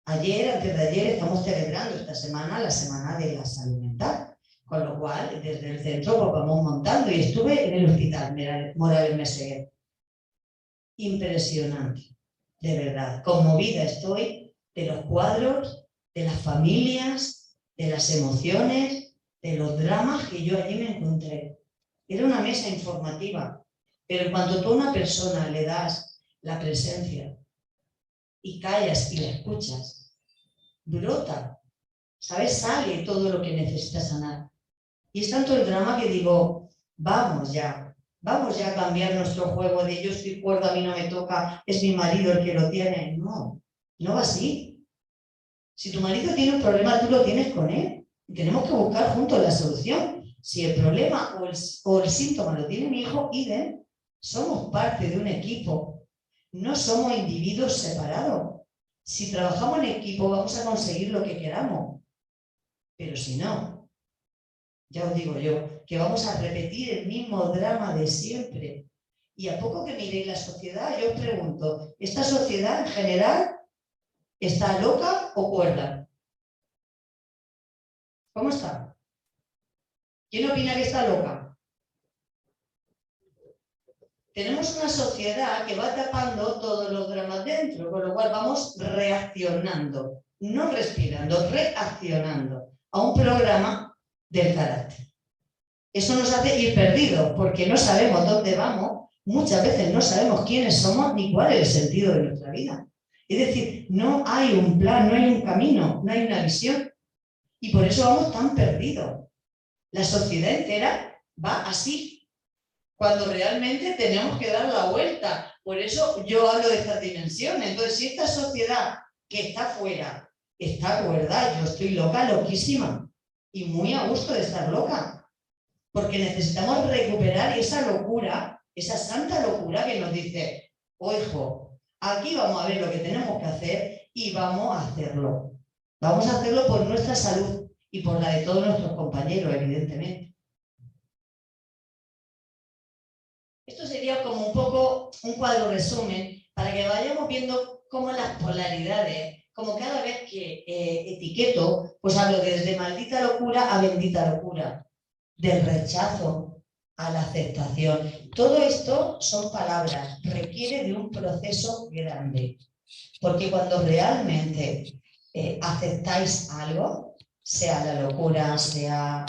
Ayer, antes de ayer, estamos celebrando esta semana la Semana de la Salud Mental, con lo cual, desde el centro pues vamos montando, y estuve en el hospital Morales Meseguer. Impresionante, de verdad, conmovida estoy de los cuadros, de las familias, de las emociones, de los dramas que yo allí me encontré. Era una mesa informativa, pero en cuanto tú a una persona le das la presencia y callas y la escuchas, brota, ¿sabes? Sale todo lo que necesita sanar. Y es tanto el drama que digo, vamos ya a cambiar nuestro juego de yo estoy cuerdo, a mí no me toca, es mi marido el que lo tiene. No va así. Si tu marido tiene un problema, tú lo tienes con él. Y tenemos que buscar juntos la solución. Si el problema o el síntoma lo tiene mi hijo, somos parte de un equipo. No somos individuos separados. Si trabajamos en equipo vamos a conseguir lo que queramos, pero si no, ya os digo yo, que vamos a repetir el mismo drama de siempre. Y a poco que miréis la sociedad, yo os pregunto, ¿esta sociedad en general está loca o cuerda? ¿Cómo está? ¿Quién opina que está loca? Tenemos una sociedad que va tapando todos los dramas dentro, con lo cual vamos reaccionando, no respirando, reaccionando a un programa del carácter. Eso nos hace ir perdidos, porque no sabemos dónde vamos, muchas veces no sabemos quiénes somos ni cuál es el sentido de nuestra vida. Es decir, no hay un plan, no hay un camino, no hay una visión, y por eso vamos tan perdidos. La sociedad entera va así, cuando realmente tenemos que dar la vuelta. Por eso yo hablo de estas dimensiones. Entonces, si esta sociedad que está fuera está cuerda, yo estoy loca, loquísima, y muy a gusto de estar loca, porque necesitamos recuperar esa locura, esa santa locura que nos dice, ojo, aquí vamos a ver lo que tenemos que hacer y vamos a hacerlo. Vamos a hacerlo por nuestra salud y por la de todos nuestros compañeros, evidentemente. Esto sería como un poco un cuadro resumen para que vayamos viendo cómo las polaridades, como cada vez que etiqueto, pues hablo desde maldita locura a bendita locura, del rechazo a la aceptación. Todo esto son palabras, requiere de un proceso grande, porque cuando realmente aceptáis algo, sea la locura, sea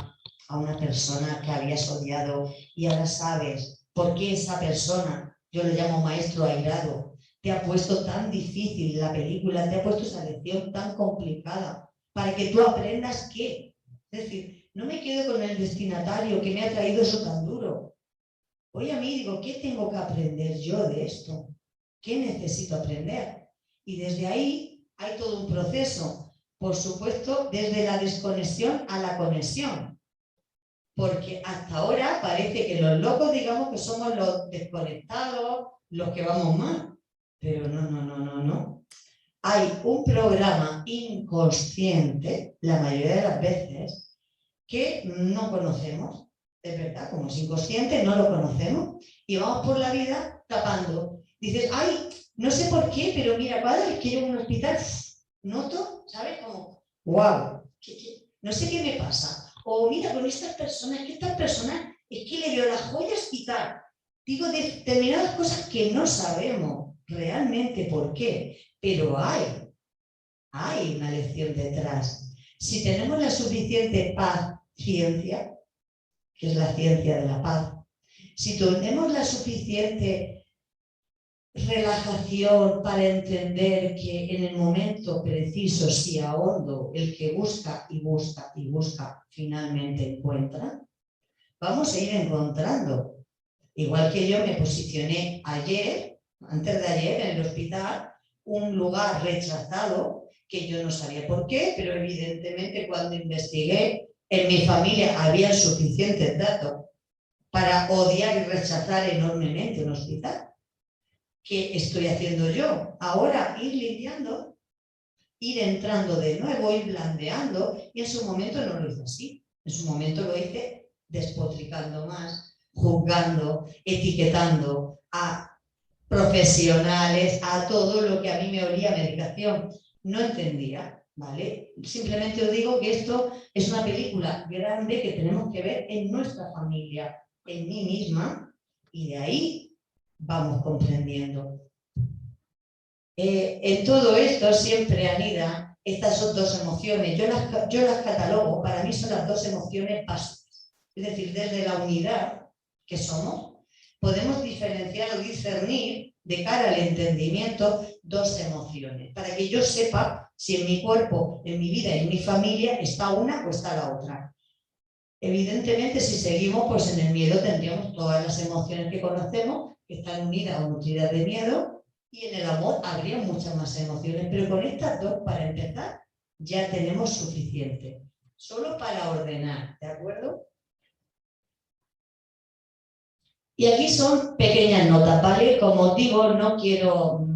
a una persona que habías odiado y ahora sabes por qué esa persona, yo lo llamo maestro airado, te ha puesto tan difícil la película, te ha puesto esa lección tan complicada, para que tú aprendas qué. Es decir, no me quedo con el destinatario que me ha traído eso tan duro. Voy a mí y digo, ¿qué tengo que aprender yo de esto? ¿Qué necesito aprender? Y desde ahí hay todo un proceso. Por supuesto, desde la desconexión a la conexión. Porque hasta ahora parece que los locos, digamos que somos los desconectados, los que vamos mal. Pero no. Hay un programa inconsciente, la mayoría de las veces, que no conocemos. Es verdad, como es inconsciente, no lo conocemos y vamos por la vida tapando. Dices, ay, no sé por qué, pero mira, cada vez que llego a un hospital, noto, ¿sabes? Como, wow, no sé qué me pasa. O mira, con estas personas, que estas personas, es que le veo las joyas y tal. Digo determinadas cosas que no sabemos realmente por qué, pero hay una lección detrás. Si tenemos la suficiente paciencia, que es la ciencia de la paz, si tenemos la suficiente relajación para entender que en el momento preciso, si ahondo, el que busca y busca y busca, finalmente encuentra, vamos a ir encontrando. Igual que yo me posicioné ayer, antes de ayer, en el hospital, un lugar rechazado, que yo no sabía por qué, pero evidentemente cuando investigué, en mi familia había suficientes datos para odiar y rechazar enormemente un hospital. ¿Qué estoy haciendo yo? Ahora ir limpiando, ir entrando de nuevo, ir blandeando, y en su momento no lo hice así. En su momento lo hice despotricando más, juzgando, etiquetando a profesionales, a todo lo que a mí me olía a medicación. No entendía, ¿vale? Simplemente os digo que esto es una película grande que tenemos que ver en nuestra familia, en mí misma, y de ahí vamos comprendiendo. En todo esto siempre anida estas son dos emociones. Yo las catalogo, para mí son las dos emociones básicas. Es decir, desde la unidad que somos, podemos diferenciar o discernir de cara al entendimiento dos emociones, para que yo sepa si en mi cuerpo, en mi vida y en mi familia está una o está la otra. Evidentemente, si seguimos, pues en el miedo tendríamos todas las emociones que conocemos, que están unidas o nutridas de miedo, y en el amor habría muchas más emociones, pero con estas dos, para empezar, ya tenemos suficiente. Solo para ordenar, ¿de acuerdo? Y aquí son pequeñas notas, ¿vale? Como digo, no quiero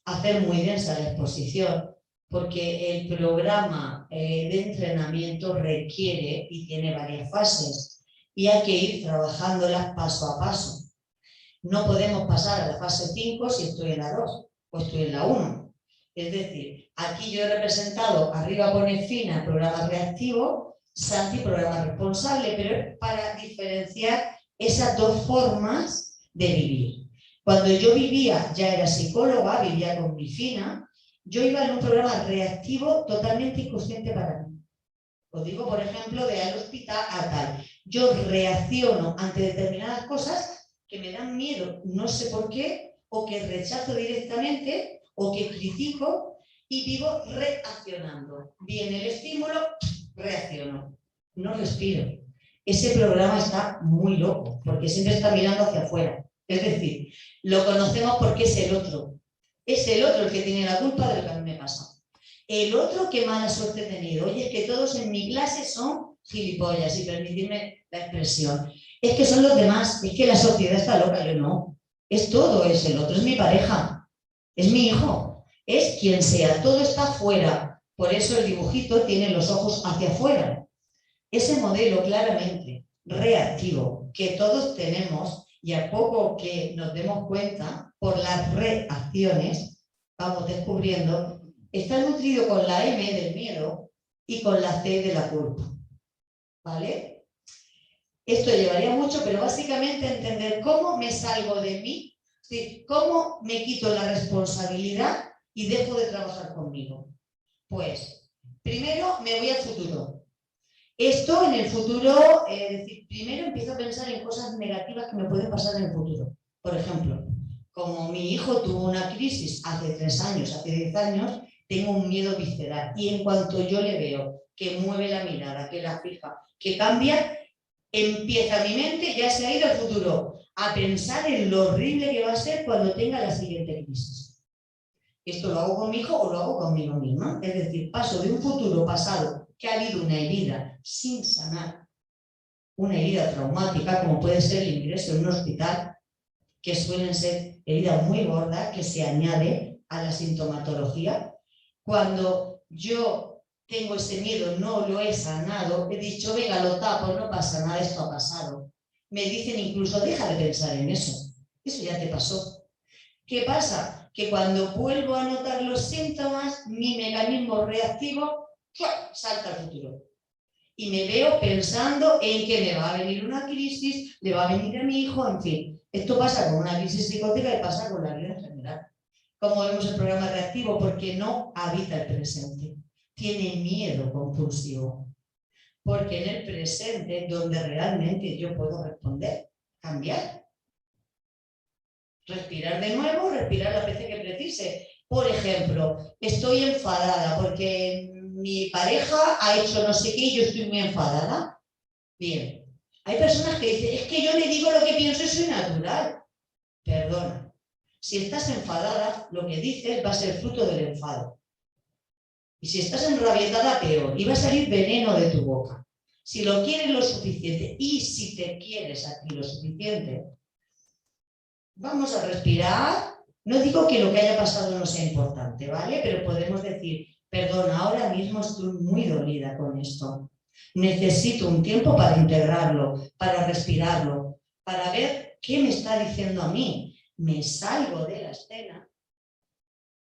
hacer muy densa la exposición, porque el programa de entrenamiento requiere y tiene varias fases y hay que ir trabajándolas paso a paso. No podemos pasar a la fase 5 si estoy en la 2 o estoy en la 1. Es decir, aquí yo he representado, arriba pone FINA, programa reactivo, Santi, programa responsable, pero es para diferenciar esas dos formas de vivir. Cuando yo vivía, ya era psicóloga, vivía con mi FINA, yo iba en un programa reactivo totalmente inconsciente para mí. Os digo, por ejemplo, de al hospital a tal. Yo reacciono ante determinadas cosas que me dan miedo, no sé por qué, o que rechazo directamente, o que critico, y vivo reaccionando. Viene el estímulo, reacciono. No respiro. Ese programa está muy loco, porque siempre está mirando hacia afuera. Es decir, lo conocemos porque es el otro. Es el otro el que tiene la culpa de lo que a mí me pasa. El otro, qué mala suerte he tenido. Oye, es que todos en mi clase son gilipollas, y permitidme la expresión. Es que son los demás, es que la sociedad está loca. Yo no. Es todo, es el otro, es mi pareja, es mi hijo, es quien sea. Todo está fuera. Por eso el dibujito tiene los ojos hacia afuera. Ese modelo claramente reactivo que todos tenemos, y a poco que nos demos cuenta, por las reacciones, vamos descubriendo, está nutrido con la M del miedo y con la C de la culpa. ¿Vale? Esto llevaría mucho, pero básicamente entender cómo me salgo de mí, es decir, cómo me quito la responsabilidad y dejo de trabajar conmigo. Pues, primero me voy al futuro. Esto en el futuro, es decir, primero empiezo a pensar en cosas negativas que me pueden pasar en el futuro. Por ejemplo, como mi hijo tuvo una crisis hace 3 años, hace 10 años, tengo un miedo visceral. Y en cuanto yo le veo que mueve la mirada, que la fija, que cambia, empieza mi mente, ya se ha ido al futuro, a pensar en lo horrible que va a ser cuando tenga la siguiente crisis. Esto lo hago con mi hijo o lo hago conmigo misma. Es decir, paso de un futuro pasado que ha habido una herida sin sanar, una herida traumática, como puede ser el ingreso en un hospital, que suelen ser heridas muy gordas, que se añade a la sintomatología. Cuando yo tengo ese miedo, no lo he sanado, he dicho, venga, lo tapo, no pasa nada, esto ha pasado. Me dicen incluso, deja de pensar en eso, eso ya te pasó. ¿Qué pasa? Que cuando vuelvo a notar los síntomas, mi mecanismo reactivo salta al futuro. Y me veo pensando en que me va a venir una crisis, le va a venir a mi hijo, en fin. Esto pasa con una crisis psicótica y pasa con la vida en general. Como vemos el programa reactivo, porque no habita el presente. Tiene miedo compulsivo. Porque en el presente es donde realmente yo puedo responder, cambiar. Respirar de nuevo, respirar las veces que precise. Por ejemplo, estoy enfadada porque mi pareja ha hecho no sé qué y yo estoy muy enfadada. Bien. Hay personas que dicen, es que yo le digo lo que pienso y soy natural. Perdona. Si estás enfadada, lo que dices va a ser fruto del enfado. Y si estás enrabietada, peor. Y va a salir veneno de tu boca. Si lo quieres lo suficiente y si te quieres a ti lo suficiente, vamos a respirar. No digo que lo que haya pasado no sea importante, ¿vale? Pero podemos decir, perdón, ahora mismo estoy muy dolida con esto. Necesito un tiempo para integrarlo, para respirarlo, para ver qué me está diciendo a mí. Me salgo de la escena,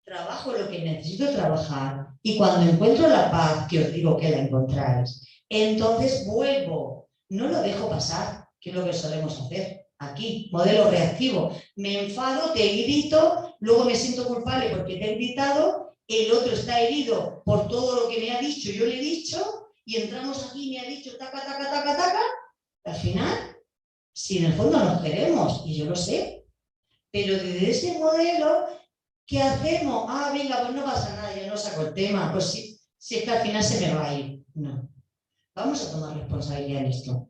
trabajo lo que necesito trabajar y cuando encuentro la paz, que os digo que la encontráis, entonces vuelvo. No lo dejo pasar, que es lo que solemos hacer. Aquí, modelo reactivo. Me enfado, te grito, luego me siento culpable porque te he gritado, el otro está herido por todo lo que me ha dicho, yo le he dicho, y entramos aquí y me ha dicho taca, taca, taca, taca. Al final, si en el fondo nos queremos, y yo lo sé, pero desde ese modelo, ¿qué hacemos? Ah, venga, pues no pasa nada, yo no saco el tema, pues sí, si es que al final se me va a ir. No. Vamos a tomar responsabilidad en esto.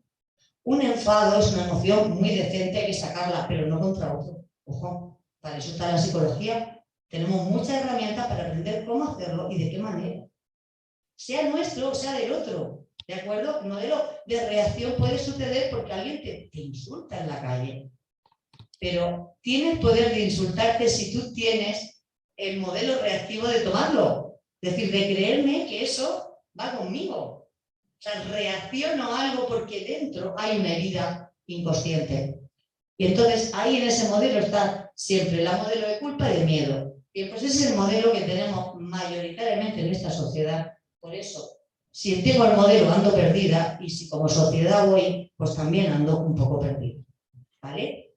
Un enfado es una emoción muy decente, hay que sacarla, pero no contra otro. Ojo, para eso está la psicología. Tenemos muchas herramientas para aprender cómo hacerlo y de qué manera. Sea nuestro o sea del otro. ¿De acuerdo? El modelo de reacción puede suceder porque alguien te insulta en la calle. Pero tienes poder de insultarte si tú tienes el modelo reactivo de tomarlo. Es decir, de creerme que eso va conmigo. O sea, reacciono a algo porque dentro hay una herida inconsciente. Y entonces ahí en ese modelo está siempre la modelo de culpa y de miedo. Y pues ese es el modelo que tenemos mayoritariamente en esta sociedad. Por eso, si tengo el modelo ando perdida y si como sociedad voy, pues también ando un poco perdida. ¿Vale?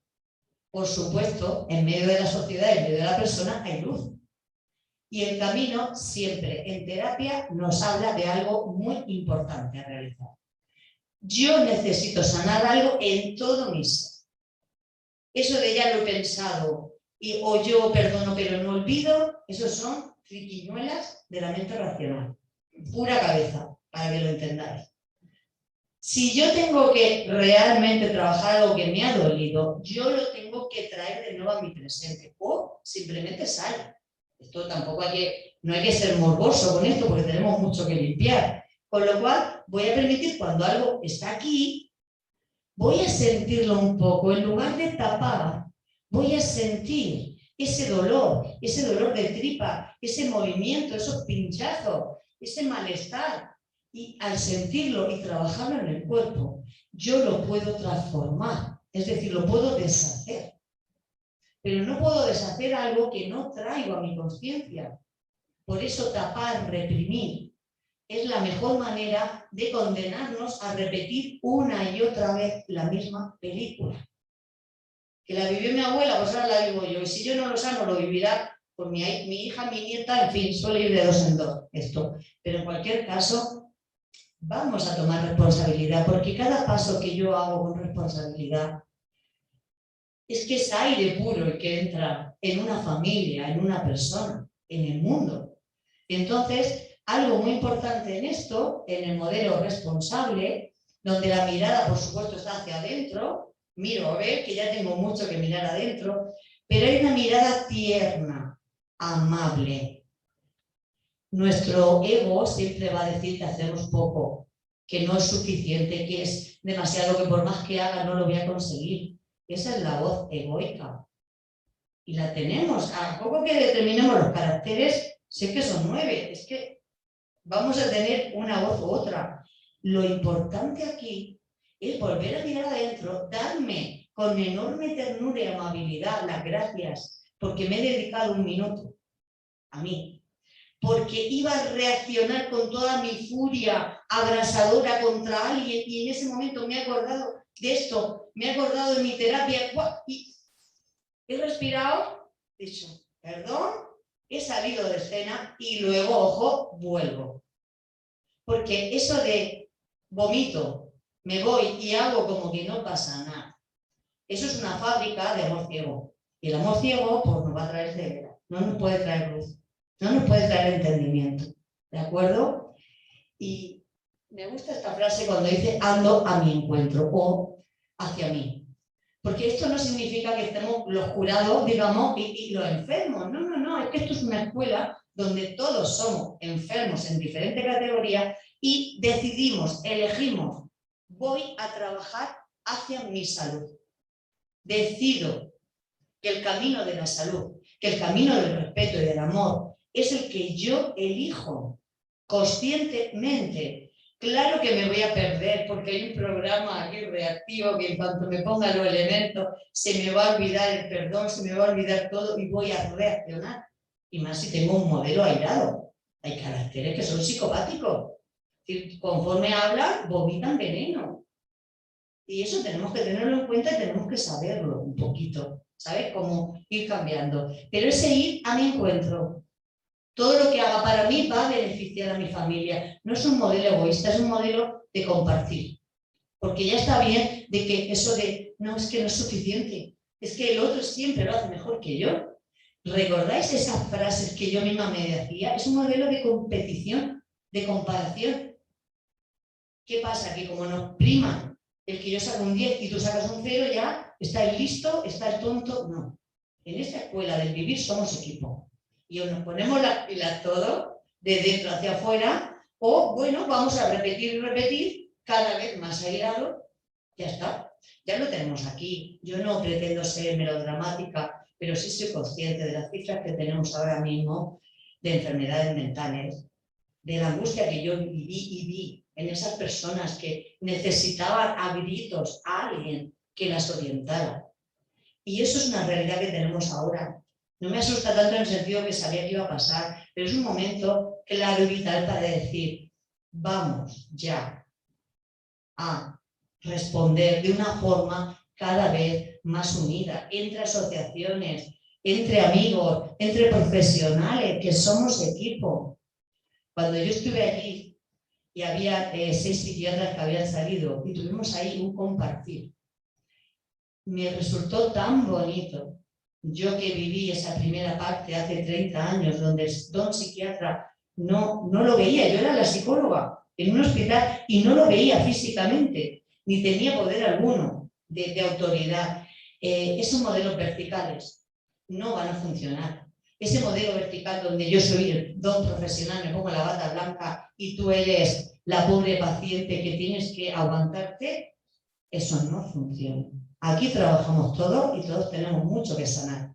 Por supuesto, en medio de la sociedad, en medio de la persona, hay luz. Y el camino siempre en terapia nos habla de algo muy importante a realizar. Yo necesito sanar algo en todo mi ser. Eso de ya lo he pensado o yo perdono pero no olvido, esos son triquiñuelas de la mente racional. Pura cabeza, para que lo entendáis. Si yo tengo que realmente trabajar algo que me ha dolido, yo lo tengo que traer de nuevo a mi presente o simplemente sale. Esto tampoco no hay que ser morboso con esto porque tenemos mucho que limpiar. Con lo cual voy a permitir cuando algo está aquí, voy a sentirlo un poco. En lugar de tapar, voy a sentir ese dolor de tripa, ese movimiento, esos pinchazos, ese malestar. Y al sentirlo y trabajarlo en el cuerpo, yo lo puedo transformar, es decir, lo puedo deshacer. Pero no puedo deshacer algo que no traigo a mi conciencia. Por eso tapar, reprimir, es la mejor manera de condenarnos a repetir una y otra vez la misma película. Que la vivió mi abuela, pues ahora la vivo yo. Y si yo no lo sano, lo vivirá pues mi hija, mi nieta, en fin, suele ir de 2 en 2 esto. Pero en cualquier caso, vamos a tomar responsabilidad, porque cada paso que yo hago con responsabilidad es que es aire puro el que entra en una familia, en una persona, en el mundo. Entonces, algo muy importante en esto, en el modelo responsable, donde la mirada, por supuesto, está hacia adentro, miro a ver que ya tengo mucho que mirar adentro, pero hay una mirada tierna, amable. Nuestro ego siempre va a decir que hacemos poco, que no es suficiente, que es demasiado, que por más que haga no lo voy a conseguir. Esa es la voz egoica. Y la tenemos. A poco que determinemos los caracteres, sé que son 9, es que vamos a tener una voz u otra. Lo importante aquí es volver a mirar adentro, darme con enorme ternura y amabilidad las gracias, porque me he dedicado 1 minuto a mí. Porque iba a reaccionar con toda mi furia abrasadora contra alguien y en ese momento me he acordado de esto, me he acordado de mi terapia y he respirado, he dicho, perdón, he salido de escena y luego, ojo, vuelvo. Porque eso de vomito, me voy y hago como que no pasa nada, eso es una fábrica de amor ciego. Y el amor ciego pues nos va a traer ceguera, no nos puede traer luz. No nos puede traer entendimiento, ¿de acuerdo? Y me gusta esta frase cuando dice ando a mi encuentro o hacia mí. Porque esto no significa que estemos los curados, digamos, y los enfermos. No, no, no, es que esto es una escuela donde todos somos enfermos en diferentes categorías y decidimos, elegimos, voy a trabajar hacia mi salud. Decido que el camino de la salud, que el camino del respeto y del amor, es el que yo elijo conscientemente. Claro que me voy a perder porque hay un programa aquí reactivo que en cuanto me ponga los elementos se me va a olvidar el perdón, se me va a olvidar todo y voy a reaccionar. Y más si tengo un modelo airado. Hay caracteres que son psicopáticos. Conforme hablan, vomitan veneno. Y eso tenemos que tenerlo en cuenta y tenemos que saberlo un poquito. ¿Sabes? Cómo ir cambiando. Pero ese ir a mi encuentro. Todo lo que haga para mí va a beneficiar a mi familia. No es un modelo egoísta, es un modelo de compartir. Porque ya está bien de que eso de, no, es que no es suficiente. Es que el otro siempre lo hace mejor que yo. ¿Recordáis esas frases que yo misma me decía? Es un modelo de competición, de comparación. ¿Qué pasa? Que como nos priman el que yo saco un 10 y tú sacas un 0, ya está el listo, está el tonto. No. En esta escuela del vivir somos equipo. Y o nos ponemos las pilas todos, de dentro hacia afuera, o bueno, vamos a repetir y repetir, cada vez más airado, ya está, ya lo tenemos aquí. Yo no pretendo ser melodramática, pero sí soy consciente de las cifras que tenemos ahora mismo de enfermedades mentales, de la angustia que yo vi en esas personas que necesitaban a gritos a alguien que las orientara. Y eso es una realidad que tenemos ahora. No me asusta tanto en el sentido que sabía que iba a pasar, pero es un momento claro y vital para decir, vamos ya a responder de una forma cada vez más unida, entre asociaciones, entre amigos, entre profesionales, que somos equipo. Cuando yo estuve allí y había 6 psiquiatras que habían salido y tuvimos ahí un compartir, me resultó tan bonito. Yo que viví esa primera parte hace 30 años, donde don psiquiatra no lo veía, yo era la psicóloga en un hospital y no lo veía físicamente, ni tenía poder alguno de autoridad. Esos modelos verticales no van a funcionar. Ese modelo vertical donde yo soy el don profesional, me pongo la bata blanca y tú eres la pobre paciente que tienes que aguantarte, eso no funciona. Aquí trabajamos todos y todos tenemos mucho que sanar.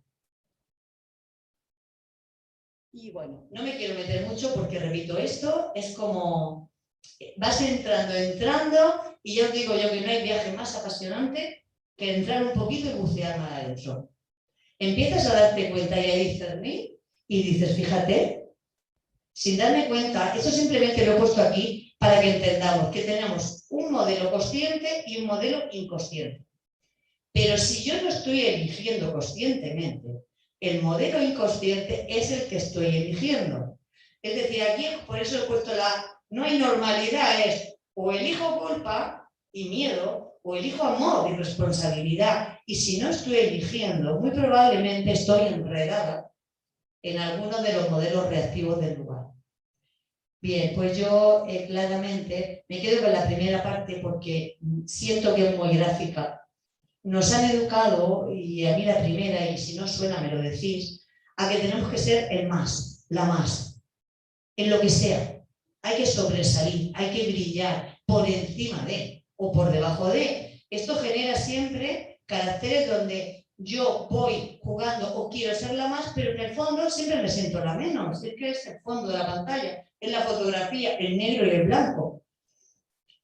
Y bueno, no me quiero meter mucho porque, repito, esto es como vas entrando y ya os digo yo que no hay viaje más apasionante que entrar un poquito y bucear más adentro. Empiezas a darte cuenta y a discernir y dices, fíjate, sin darme cuenta, eso simplemente lo he puesto aquí para que entendamos que tenemos un modelo consciente y un modelo inconsciente. Pero si yo no estoy eligiendo conscientemente, el modelo inconsciente es el que estoy eligiendo. Es decir, aquí por eso he puesto no hay normalidad, es o elijo culpa y miedo, o elijo amor y responsabilidad. Y si no estoy eligiendo, muy probablemente estoy enredada en alguno de los modelos reactivos del lugar. Bien, pues yo claramente me quedo con la primera parte porque siento que es muy gráfica. Nos han educado, y a mí la primera, y si no suena me lo decís, a que tenemos que ser el más, la más, en lo que sea. Hay que sobresalir, hay que brillar por encima de o por debajo de. Esto genera siempre caracteres donde yo voy jugando o quiero ser la más, pero en el fondo siempre me siento la menos. Es que es el fondo de la pantalla, es la fotografía, el negro y el blanco.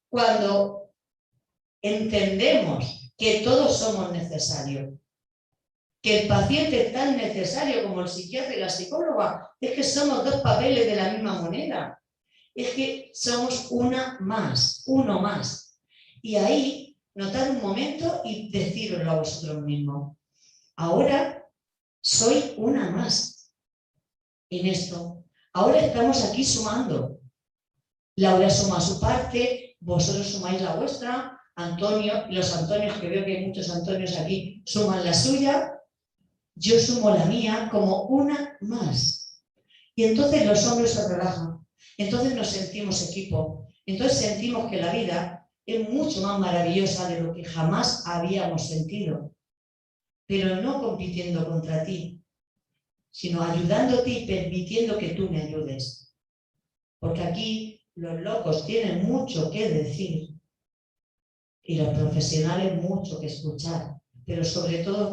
Cuando entendemos que todos somos necesarios, que el paciente es tan necesario como el psiquiatra y la psicóloga, es que somos dos papeles de la misma moneda, es que somos uno más. Y ahí, notar un momento y decíroslo a vosotros mismos. Ahora soy una más en esto. Ahora estamos aquí sumando. Laura suma su parte, vosotros sumáis la vuestra, Antonio, los Antonios, que veo que hay muchos Antonios aquí, suman la suya, yo sumo la mía como una más. Y entonces los hombres se relajan, entonces nos sentimos equipo, entonces sentimos que la vida es mucho más maravillosa de lo que jamás habíamos sentido, pero no compitiendo contra ti, sino ayudándote y permitiendo que tú me ayudes. Porque aquí los locos tienen mucho que decir y los profesionales mucho que escuchar, pero sobre todo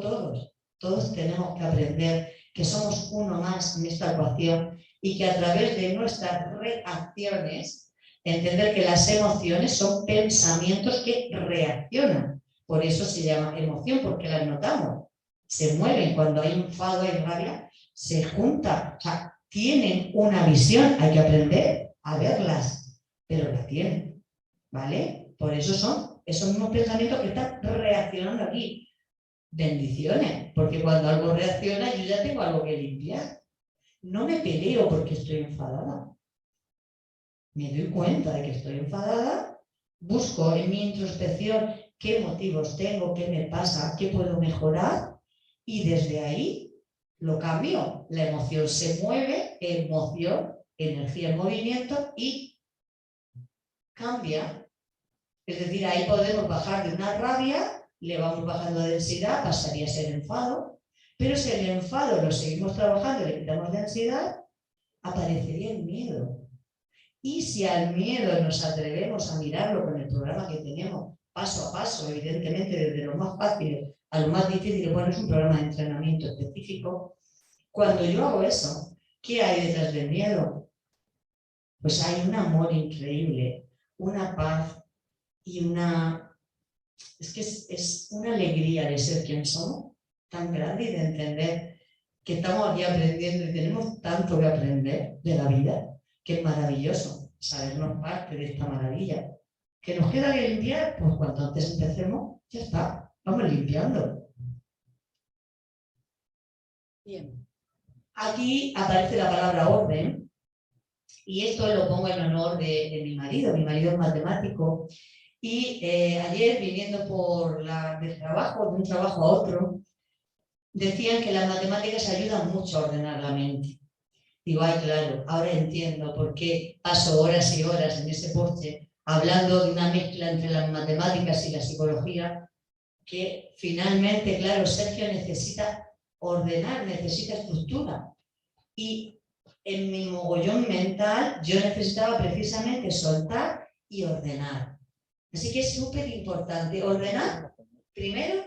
todos tenemos que aprender que somos uno más en esta ecuación y que a través de nuestras reacciones, entender que las emociones son pensamientos que reaccionan. Por eso se llama emoción, porque las notamos. Se mueven cuando hay enfado, hay rabia, se juntan. O sea, tienen una visión, hay que aprender a verlas, pero la tienen, ¿vale? Por eso son esos mismos pensamientos que están reaccionando aquí. Bendiciones, porque cuando algo reacciona yo ya tengo algo que limpiar. No me peleo porque estoy enfadada. Me doy cuenta de que estoy enfadada, busco en mi introspección qué motivos tengo, qué me pasa, qué puedo mejorar y desde ahí lo cambio. La emoción se mueve, emoción, energía en movimiento y cambia. Es decir, ahí podemos bajar de una rabia, le vamos bajando de densidad, pasaría a ser enfado, pero si el enfado lo seguimos trabajando y le quitamos densidad, aparecería el miedo. Y si al miedo nos atrevemos a mirarlo con el programa que tenemos paso a paso, evidentemente, desde lo más fácil a lo más difícil. Bueno, es un programa de entrenamiento específico. Cuando yo hago eso, ¿qué hay detrás del miedo? Pues hay un amor increíble, una paz y es una alegría de ser quien somos, tan grande, y de entender que estamos aquí aprendiendo y tenemos tanto que aprender de la vida, que es maravilloso sabernos parte de esta maravilla. ¿Que nos queda que limpiar? Pues cuanto antes empecemos, ya está, vamos limpiando. Bien. Aquí aparece la palabra orden, y esto lo pongo en honor de mi marido. Mi marido es matemático, y ayer, viniendo del trabajo, de un trabajo a otro, decían que las matemáticas ayudan mucho a ordenar la mente. Digo, ay, claro, ahora entiendo por qué paso horas y horas en ese porche hablando de una mezcla entre las matemáticas y la psicología, que finalmente, claro, Sergio necesita ordenar, necesita estructura. Y en mi mogollón mental yo necesitaba precisamente soltar y ordenar. Así que es súper importante ordenar. Primero,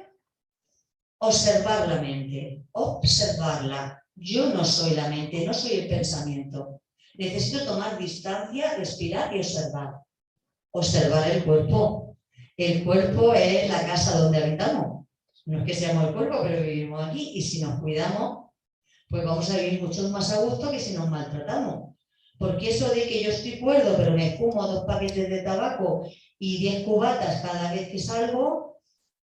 observar la mente, observarla. Yo no soy la mente, no soy el pensamiento. Necesito tomar distancia, respirar y observar. Observar el cuerpo. El cuerpo es la casa donde habitamos. No es que seamos el cuerpo, pero vivimos aquí, y si nos cuidamos, pues vamos a vivir mucho más a gusto que si nos maltratamos. Porque eso de que yo estoy cuerdo, pero me fumo 2 paquetes de tabaco y 10 cubatas cada vez que salgo,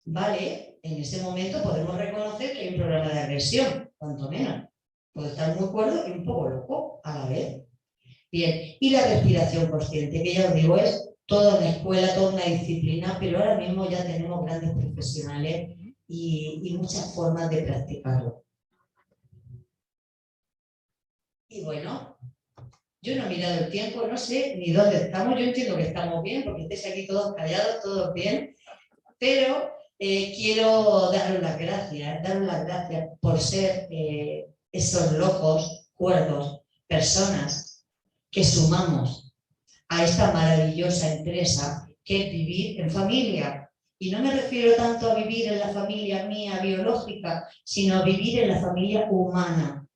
vale, en ese momento podemos reconocer que hay un problema de agresión, cuanto menos. Puedo estar muy cuerdo y un poco loco a la vez. Bien, y la respiración consciente, que ya os digo, es toda una escuela, toda una disciplina, pero ahora mismo ya tenemos grandes profesionales y muchas formas de practicarlo. Y bueno, yo no he mirado el tiempo, no sé ni dónde estamos. Yo entiendo que estamos bien, porque estáis aquí todos callados, todos bien, pero quiero daros las gracias por ser esos locos, cuerdos, personas que sumamos a esta maravillosa empresa que es vivir en familia. Y no me refiero tanto a vivir en la familia mía biológica, sino a vivir en la familia humana,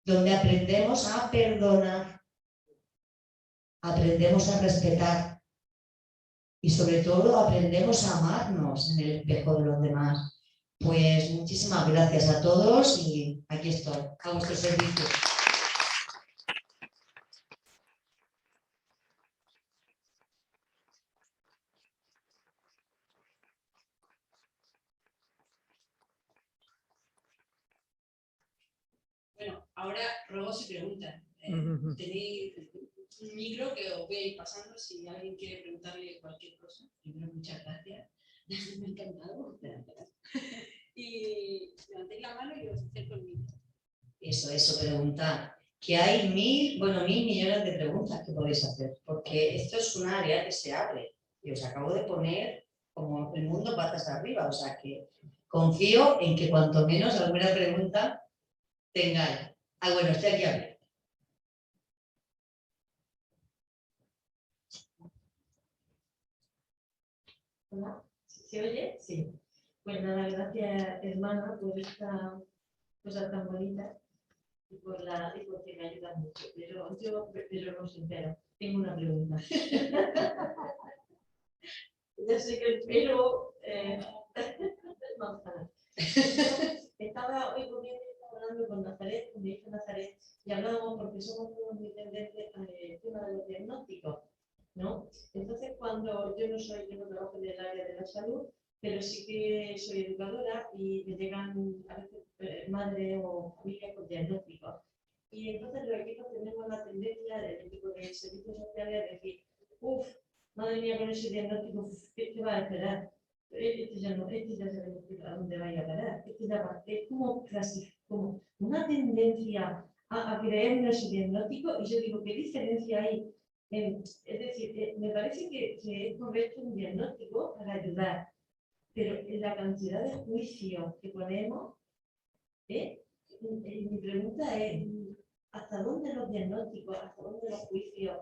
donde aprendemos a perdonar, aprendemos a respetar y sobre todo aprendemos a amarnos en el espejo de los demás. Pues muchísimas gracias a todos y aquí estoy, a vuestro servicio. Bueno, ahora robos y preguntas. Tenéis un micro que os voy a ir pasando si alguien quiere preguntarle cualquier cosa. Primero, muchas gracias. Me ha encantado. Espera. Y levantéis la mano y os acerco el micro. Eso, preguntar. Que hay mil millones de preguntas que podéis hacer, porque esto es un área que se abre. Y os acabo de poner como el mundo patas arriba, o sea que confío en que cuanto menos alguna pregunta tengáis. Ah, bueno, estoy aquí abierto. Hola, ¿se oye? Sí. Pues nada, gracias hermana por esta cosa tan bonita y porque me ayuda mucho. Pero no sé, tengo una pregunta. Ya sé que el pelo manzana. Estaba hoy comiendo y estaba hablando con Nazaret, con mi hija Nazaret, y hablábamos porque somos todos muy tendentes al tema de los diagnósticos, ¿no? Entonces, cuando yo no trabajo en el área de la salud, pero sí que soy educadora y me llegan a veces madres o familias con diagnósticos. Y entonces los equipos tenemos la tendencia del equipo de servicios sociales a decir, uff, madre mía, con ese diagnóstico, ¿qué va a esperar? Este ya sabemos a dónde va a ir a parar. Es como una tendencia a creer en ese diagnóstico, y yo digo, ¿qué diferencia hay? Es decir, me parece que es correcto un diagnóstico para ayudar, pero en la cantidad de juicios que ponemos, mi pregunta es, ¿hasta dónde los diagnósticos, hasta dónde los juicios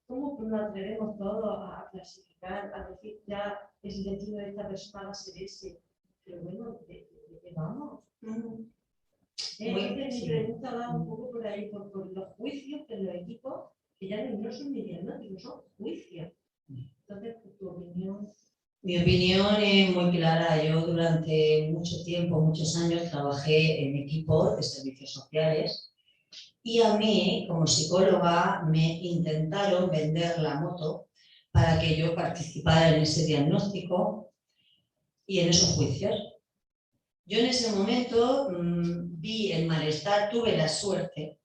¿cómo nos atrevemos todos a clasificar, a decir ya el destino de esta persona va a ser ese? Pero bueno, ¿de qué vamos? Entonces mi pregunta va un poco por ahí, por los juicios de los equipos, que ya no son ni diagnósticos, son juicios. Entonces, tu opinión. Mi opinión es muy clara. Yo durante mucho tiempo, muchos años, trabajé en equipos de servicios sociales y a mí, como psicóloga, me intentaron vender la moto para que yo participara en ese diagnóstico y en esos juicios. Yo en ese momento vi el malestar, tuve la suerte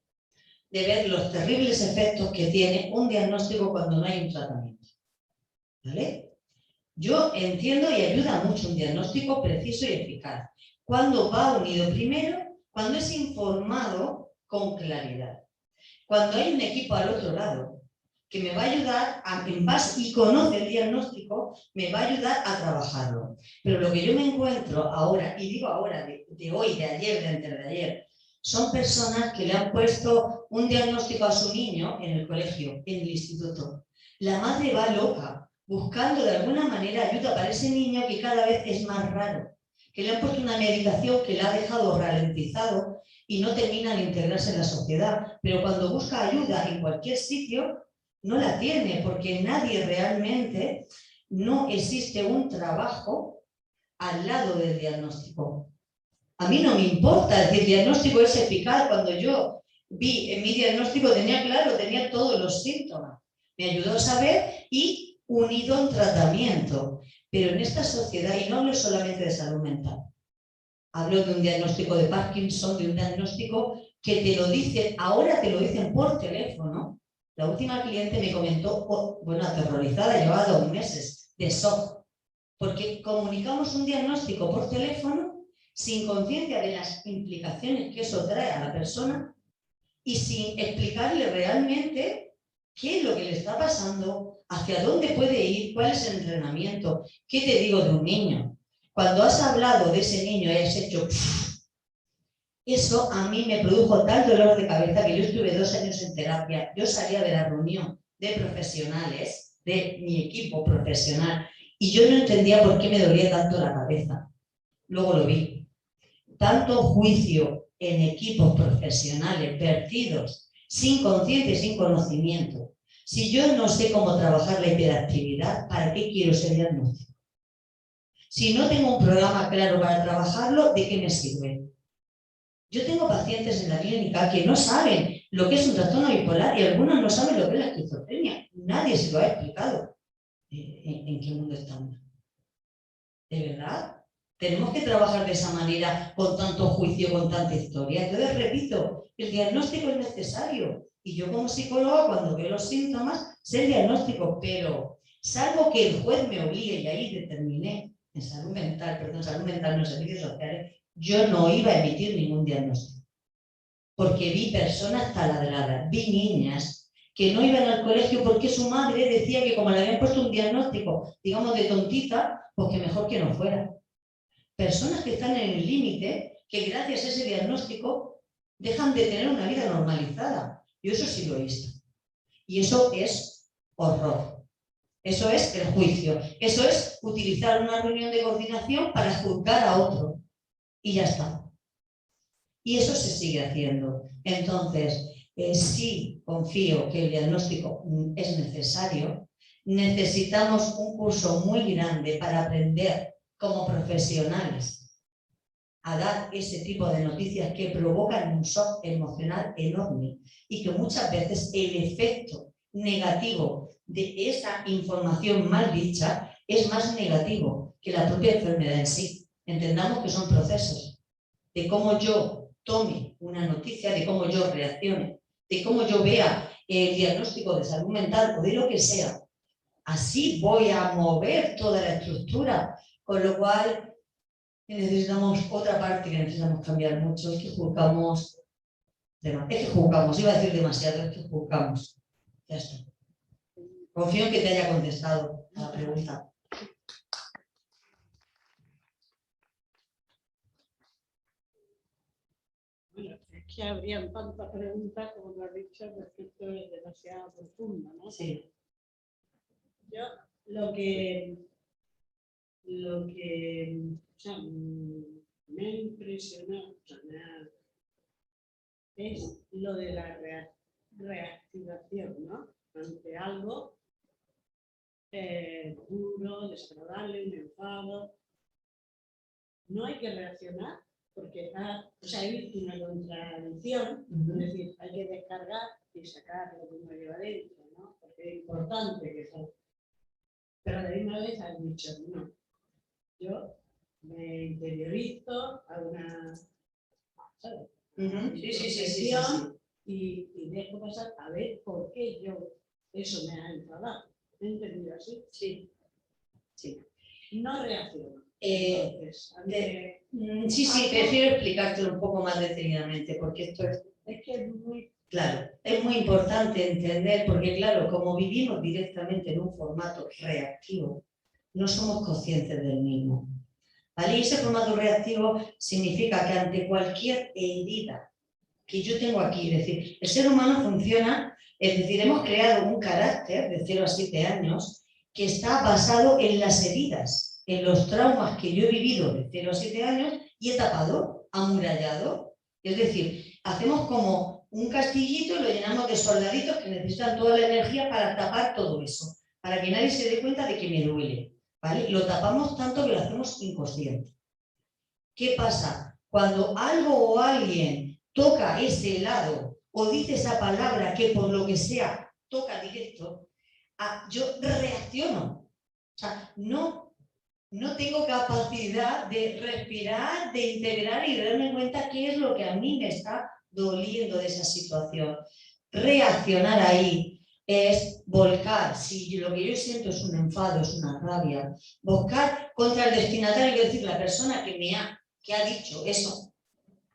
de ver los terribles efectos que tiene un diagnóstico cuando no hay un tratamiento. ¿Vale? Yo entiendo y ayuda mucho un diagnóstico preciso y eficaz. Cuando va unido primero, cuando es informado con claridad. Cuando hay un equipo al otro lado que me va a ayudar en base y conoce el diagnóstico, me va a ayudar a trabajarlo. Pero lo que yo me encuentro ahora, y digo ahora, de hoy, de ayer, de antes de ayer, son personas que le han puesto un diagnóstico a su niño en el colegio, en el instituto. La madre va loca, buscando de alguna manera ayuda para ese niño que cada vez es más raro, que le han puesto una medicación que le ha dejado ralentizado y no termina de integrarse en la sociedad. Pero cuando busca ayuda en cualquier sitio, no la tiene, porque nadie realmente, no existe un trabajo al lado del diagnóstico. A mí no me importa, es decir, el diagnóstico es eficaz. Cuando yo vi en mi diagnóstico tenía claro, tenía todos los síntomas. Me ayudó a saber y unido a un tratamiento. Pero en esta sociedad, y no hablo solamente de salud mental, hablo de un diagnóstico de Parkinson, de un diagnóstico que te lo dicen, ahora te lo dicen por teléfono. La última cliente me comentó, bueno, aterrorizada, llevaba 2 meses de shock, porque comunicamos un diagnóstico por teléfono sin conciencia de las implicaciones que eso trae a la persona y sin explicarle realmente qué es lo que le está pasando, hacia dónde puede ir, cuál es el entrenamiento. ¿Qué te digo de un niño? Cuando has hablado de ese niño y has hecho... Eso a mí me produjo tal dolor de cabeza que yo estuve 2 años en terapia. Yo salía de la reunión de profesionales, de mi equipo profesional, y yo no entendía por qué me dolía tanto la cabeza. Luego lo vi. Tanto juicio en equipos profesionales vertidos, sin conciencia y sin conocimiento. Si yo no sé cómo trabajar la hiperactividad, ¿para qué quiero ese diagnóstico? Si no tengo un programa claro para trabajarlo, ¿de qué me sirve? Yo tengo pacientes en la clínica que no saben lo que es un trastorno bipolar y algunos no saben lo que es la esquizofrenia. Nadie se lo ha explicado. ¿En qué mundo estamos? ¿De verdad? Tenemos que trabajar de esa manera, con tanto juicio, con tanta historia. Entonces, repito, el diagnóstico es necesario. Y yo como psicóloga, cuando veo los síntomas, sé el diagnóstico, pero salvo que el juez me obligue, y ahí determiné, en salud mental, no en servicios sociales, yo no iba a emitir ningún diagnóstico. Porque vi personas taladradas, vi niñas que no iban al colegio porque su madre decía que como le habían puesto un diagnóstico, digamos, de tontita, pues que mejor que no fuera. Personas que están en el límite, que gracias a ese diagnóstico dejan de tener una vida normalizada. Yo eso sí lo he visto. Y eso es horror. Eso es el juicio. Eso es utilizar una reunión de coordinación para juzgar a otro. Y ya está. Y eso se sigue haciendo. Entonces, sí confío que el diagnóstico es necesario. Necesitamos un curso muy grande para aprender como profesionales a dar ese tipo de noticias que provocan un shock emocional enorme y que muchas veces el efecto negativo de esa información mal dicha es más negativo que la propia enfermedad en sí. Entendamos que son procesos de cómo yo tome una noticia, de cómo yo reaccione, de cómo yo vea el diagnóstico de salud mental o de lo que sea. Así voy a mover toda la estructura, con lo cual necesitamos otra parte que necesitamos cambiar mucho, es que juzgamos, iba a decir demasiado, es que juzgamos. Ya está. Confío en que te haya contestado a la pregunta. Bueno, es que habrían tantas preguntas, como lo has dicho, porque esto es demasiado profundo, ¿no? Sí. Yo lo que o sea, me ha impresionado, o sea, es lo de la reactivación, ¿no? Ante algo duro, desagradable, un enfado. No hay que reaccionar porque hay visto una contradicción, es decir, hay que descargar y sacar lo que uno lleva dentro, ¿no? Porque es importante que eso. Pero a la misma vez has dicho, no, yo me interiorizo, hago una, ¿sabes? Sí. Y dejo pasar a ver por qué eso me ha enfadado. ¿Me he entendido así? Sí. No reacciono. Sí, prefiero explicártelo un poco más detenidamente, porque esto es que es muy... Claro, es muy importante entender, porque claro, como vivimos directamente en un formato reactivo, no somos conscientes del mismo. ¿Vale? Y ese formato reactivo significa que ante cualquier herida que yo tengo aquí, es decir, el ser humano funciona, es decir, hemos creado un carácter de 0 a 7 años que está basado en las heridas, en los traumas que yo he vivido de 0 a 7 años y he tapado, amurallado. Es decir, hacemos como un castillito y lo llenamos de soldaditos que necesitan toda la energía para tapar todo eso, para que nadie se dé cuenta de que me duele. ¿Vale? Lo tapamos tanto que lo hacemos inconsciente. ¿Qué pasa? Cuando algo o alguien toca ese lado o dice esa palabra que por lo que sea toca directo, yo reacciono. O sea, no tengo capacidad de respirar, de integrar y de darme cuenta qué es lo que a mí me está doliendo de esa situación. Reaccionar ahí es volcar, si lo que yo siento es un enfado, es una rabia, volcar contra el destinatario, es decir, la persona que ha dicho eso,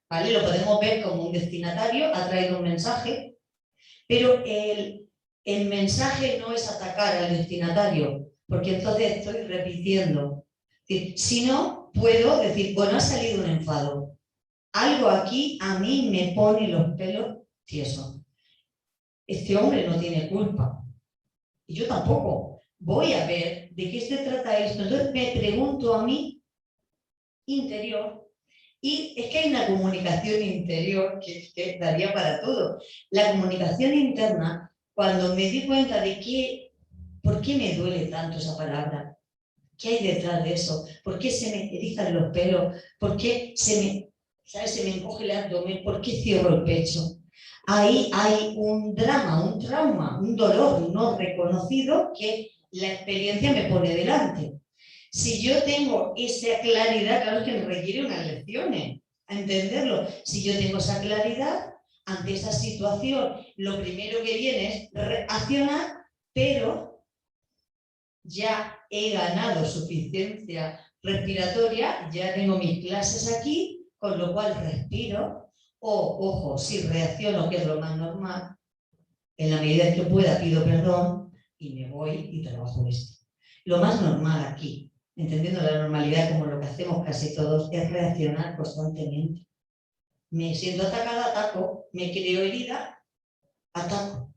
¿vale? Lo podemos ver como un destinatario, ha traído un mensaje, pero el mensaje no es atacar al destinatario, porque entonces estoy repitiendo. Si no, puedo decir, bueno, ha salido un enfado. Algo aquí a mí me pone los pelos tiesos. Este hombre no tiene culpa. Y yo tampoco. Voy a ver de qué se trata esto. Entonces me pregunto a mí, interior, y es que hay una comunicación interior que daría para todo. La comunicación interna, cuando me di cuenta de por qué me duele tanto esa palabra, qué hay detrás de eso, por qué se me erizan los pelos, por qué se me encoge el abdomen, por qué cierro el pecho. Ahí hay un drama, un trauma, un dolor no reconocido que la experiencia me pone delante. Si yo tengo esa claridad, claro que me requiere unas lecciones a entenderlo. Si yo tengo esa claridad ante esa situación, lo primero que viene es reaccionar, pero ya he ganado suficiencia respiratoria, ya tengo mis clases aquí, con lo cual respiro. Ojo, si reacciono, que es lo más normal, en la medida en que pueda pido perdón y me voy y trabajo esto. Lo más normal aquí, entendiendo la normalidad como lo que hacemos casi todos, es reaccionar constantemente. Me siento atacada, ataco, me creo herida, ataco.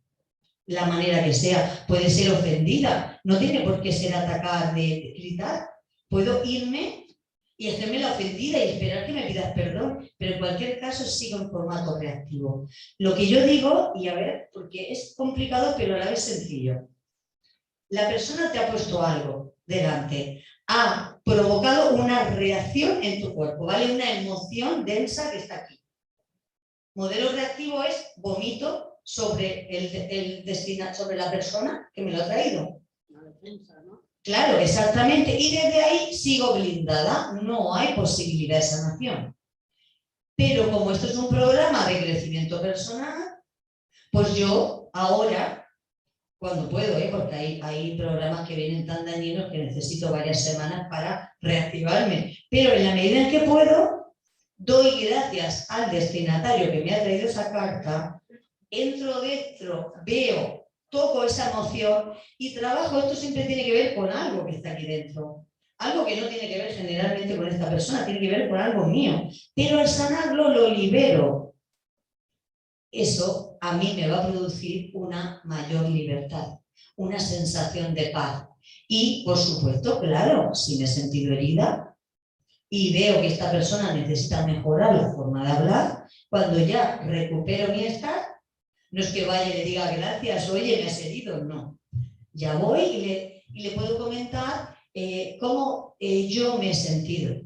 La manera que sea, puede ser ofendida, no tiene por qué ser atacar, de gritar. Puedo irme y hacerme la ofendida y esperar que me pidas perdón, pero en cualquier caso sigo en formato reactivo. Lo que yo digo, y a ver, porque es complicado pero a la vez sencillo. La persona te ha puesto algo delante, ha provocado una reacción en tu cuerpo, ¿vale? Una emoción densa que está aquí. Modelo reactivo es vomito sobre sobre la persona que me lo ha traído. La defensa, ¿no? Claro, exactamente. Y desde ahí sigo blindada. No hay posibilidad de sanación. Pero como esto es un programa de crecimiento personal, pues yo ahora, cuando puedo, porque hay programas que vienen tan dañinos que necesito varias semanas para reactivarme. Pero en la medida en que puedo, doy gracias al destinatario que me ha traído esa carta, entro dentro, veo, toco esa emoción y trabajo. Esto siempre tiene que ver con algo que está aquí dentro. Algo que no tiene que ver generalmente con esta persona, tiene que ver con algo mío. Pero al sanarlo lo libero. eso a mí me va a producir una mayor libertad, una sensación de paz. Y, por supuesto, claro, si me he sentido herida y veo que esta persona necesita mejorar la forma de hablar, cuando ya recupero mi estar, no es que vaya y le diga gracias, oye, me has herido, no. Ya voy y le puedo comentar cómo yo me he sentido.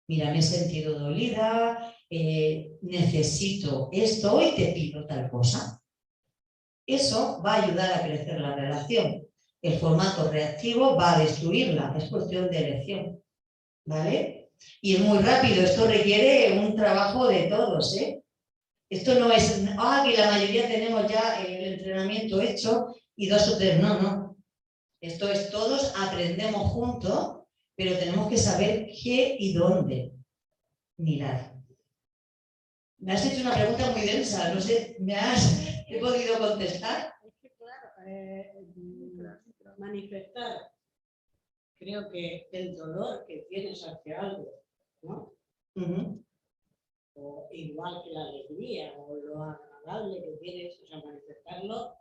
Mira, me he sentido dolida, necesito esto y te pido tal cosa. Eso va a ayudar a crecer la relación. El formato reactivo va a destruirla, es cuestión de elección, ¿vale? Y es muy rápido, esto requiere un trabajo de todos, ¿eh? Esto no es, que la mayoría tenemos ya el entrenamiento hecho y 2 o 3, no. Esto es todos aprendemos juntos, pero tenemos que saber qué y dónde mirar. Me has hecho una pregunta muy densa, no sé, ¿he podido contestar? Es que claro, manifestar, creo que el dolor que tienes hacia algo, ¿no? O igual que la alegría o lo agradable que tienes, o sea, manifestarlo,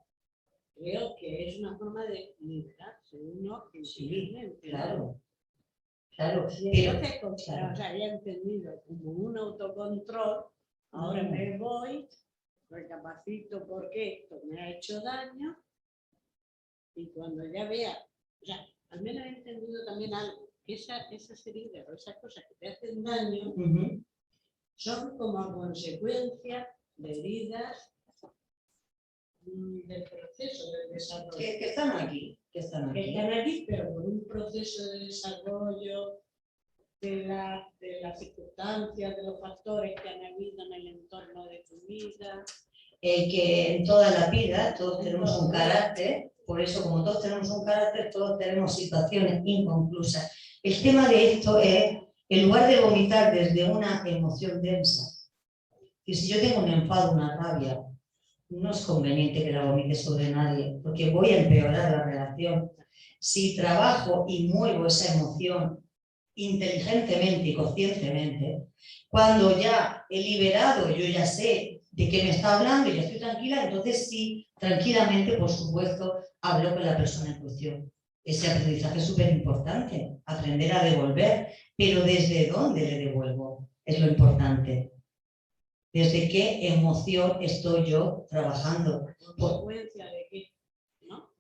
creo que es una forma de liberarse uno interiormente. Claro. Y entonces, o sea, había entendido como un autocontrol, ahora me voy, recapacito porque esto me ha hecho daño, y cuando ya vea, o sea, al menos he entendido también algo, que esas heridas o esas cosas que te hacen daño son como consecuencia de heridas del proceso de desarrollo. Que están aquí. Que están aquí, pero por un proceso de desarrollo de las circunstancias, de los factores que han habido en el entorno de tu vida. Que en toda la vida todos tenemos un carácter, por eso como todos tenemos un carácter, todos tenemos situaciones inconclusas. El tema de esto es, en lugar de vomitar desde una emoción densa, que si yo tengo un enfado, una rabia, no es conveniente que la vomite sobre nadie, porque voy a empeorar la relación. Si trabajo y muevo esa emoción inteligentemente y conscientemente, cuando ya he liberado, yo ya sé de qué me está hablando y ya estoy tranquila, entonces sí, tranquilamente, por supuesto, hablo con la persona en cuestión. Ese aprendizaje es súper importante, aprender a devolver, pero ¿desde dónde le devuelvo? Es lo importante. ¿Desde qué emoción estoy yo trabajando? ¿Consecuencia de qué? ¿No?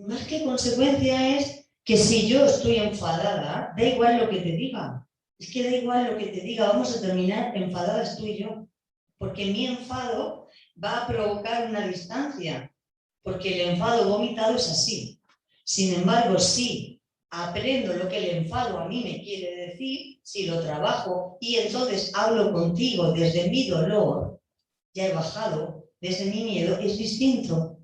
Más que consecuencia es que si yo estoy enfadada, da igual lo que te diga. Es que da igual lo que te diga, vamos a terminar enfadadas tú y yo. Porque mi enfado va a provocar una distancia. Porque el enfado vomitado es así. Sin embargo, si aprendo lo que el enfado a mí me quiere decir, si lo trabajo y entonces hablo contigo desde mi dolor, ya he bajado, desde mi miedo, es distinto,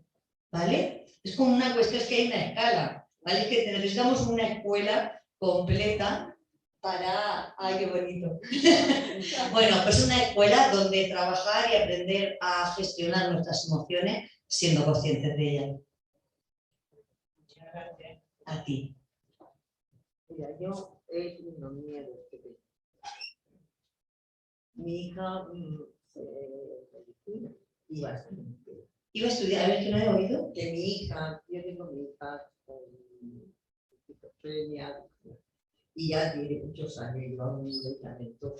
¿vale? Es como una cuestión, es que hay una escala, ¿vale? Es que necesitamos una escuela completa para... ¡Ay, qué bonito! Bueno, pues una escuela donde trabajar y aprender a gestionar nuestras emociones siendo conscientes de ellas. Muchas gracias. A ti. Mira, yo he tenido miedo que mi hija iba a estudiar. ¿Iba a estudiar? A ver, ¿qué no he oído? Que mi hija, yo tengo mi hija con esquizofrenia y ya tiene muchos años, lleva un medicamento.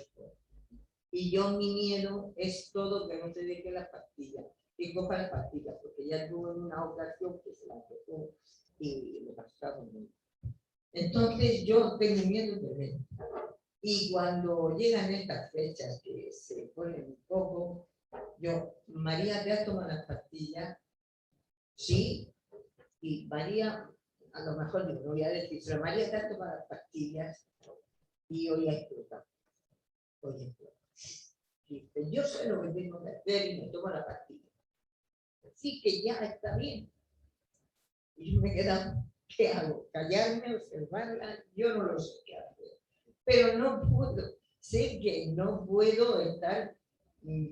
Y yo mi miedo es todo que no se deje la pastilla, que coja la pastilla, porque ya tuvo en una ocasión que se la dejó y le pasaba mucho. Entonces yo tengo miedo de ver. Y cuando llegan estas fechas que se ponen un poco, yo, María, ¿te has tomado las pastillas? Sí. Y María, a lo mejor no voy a decir, pero María, ¿te has tomado las pastillas? Y hoy ha explotado. Hoy ha explotado. Dice, yo sé lo que tengo que hacer y me tomo la pastilla. Así que ya está bien. Y yo me quedo, ¿qué hago? ¿Callarme, observarla? Yo no lo sé qué hacer. Pero no puedo. Sé que no puedo estar,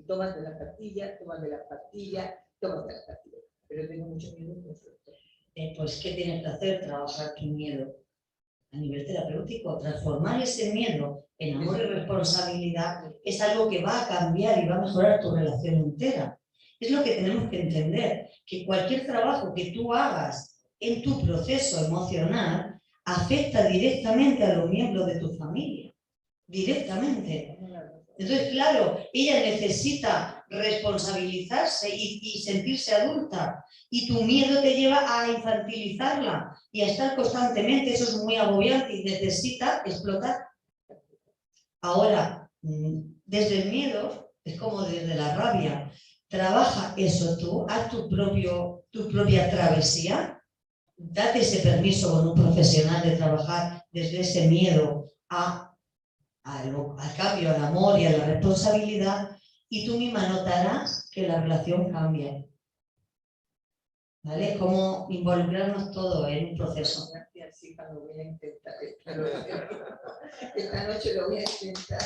tómate la pastilla, tómate la pastilla, tómate la pastilla. Pero tengo mucho miedo con eso. Pues, ¿qué tienes que hacer? Trabajar tu miedo a nivel terapéutico. Transformar ese miedo en amor y responsabilidad es algo que va a cambiar y va a mejorar tu relación entera. Es lo que tenemos que entender, que cualquier trabajo que tú hagas en tu proceso emocional afecta directamente a los miembros de tu familia, directamente. Entonces, claro, ella necesita responsabilizarse y sentirse adulta, y tu miedo te lleva a infantilizarla y a estar constantemente, eso es muy agobiante y necesita explotar. Ahora, desde el miedo, es como desde la rabia, trabaja eso tú, haz tu propia travesía, date ese permiso con un profesional de trabajar desde ese miedo al cambio, al amor y a la responsabilidad, y tú misma notarás que la relación cambia. ¿Vale? Es como involucrarnos todos en un proceso. Gracias, hija, lo voy a intentar esta noche. Esta noche lo voy a intentar.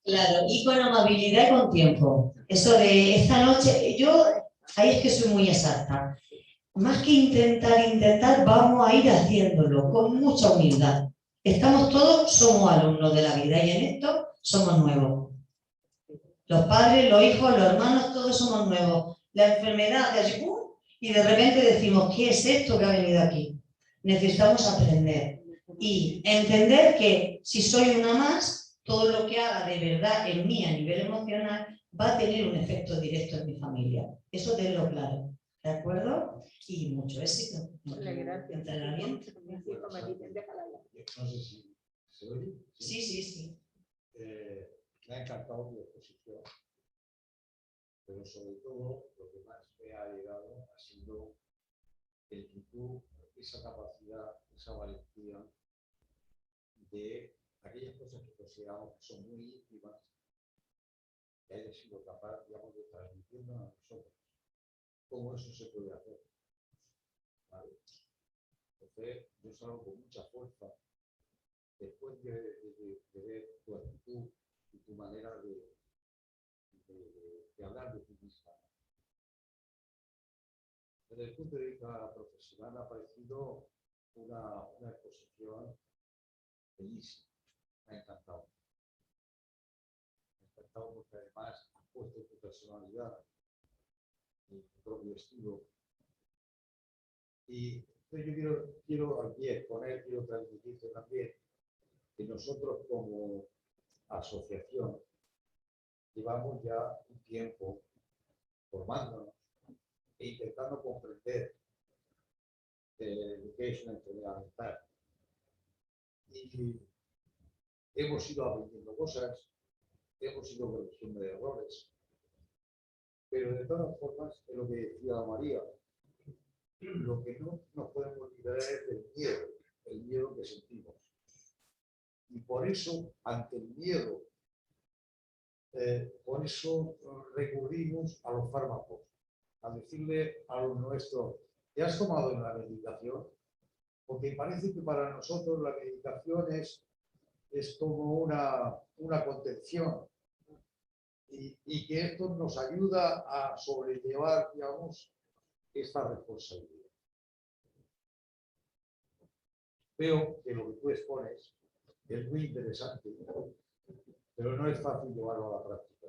Claro, y con amabilidad y con tiempo. Eso de esta noche, yo ahí es que soy muy exacta. Más que intentar, vamos a ir haciéndolo con mucha humildad. Estamos todos, somos alumnos de la vida y en esto somos nuevos. Los padres, los hijos, los hermanos, todos somos nuevos. La enfermedad de allí, y de repente decimos, ¿qué es esto que ha venido aquí? Necesitamos aprender y entender que si soy una más, todo lo que haga de verdad en mí a nivel emocional va a tener un efecto directo en mi familia. Eso tenlo claro. ¿De acuerdo? Y mucho éxito. Gracias. Entrenamiento. No sé si se oye. Sí. Me ha encantado tu exposición, pero sobre todo lo que más me ha llegado ha sido el que tú, esa capacidad, esa valentía de aquellas cosas que consideramos que son muy íntimas, que hayas sido capaz, digamos, de transmitirnos a nosotros. ¿Cómo eso se puede hacer? ¿Vale? Entonces, yo salgo con mucha fuerza después de ver tu actitud y tu manera de hablar de ti misma. Desde el punto de vista profesional ha parecido una exposición bellísima. Me ha encantado. Me ha encantado porque además has puesto tu personalidad y tu propio estilo. Y yo quiero aquí exponer, quiero transmitirte también que nosotros como asociación llevamos ya un tiempo formándonos e intentando comprender lo que es una enfermedad mental. Y hemos ido aprendiendo cosas, hemos ido corrigiendo errores, pero de todas formas, es lo que decía María, lo que no nos podemos liberar es del miedo, el miedo que sentimos. Y por eso, ante el miedo, por eso recurrimos a los fármacos, a decirle a los nuestros, ¿te has tomado la medicación? Porque parece que para nosotros la medicación es como una contención y que esto nos ayuda a sobrellevar, digamos, esta responsabilidad. Veo que lo que tú expones es muy interesante, pero no es fácil llevarlo a la práctica,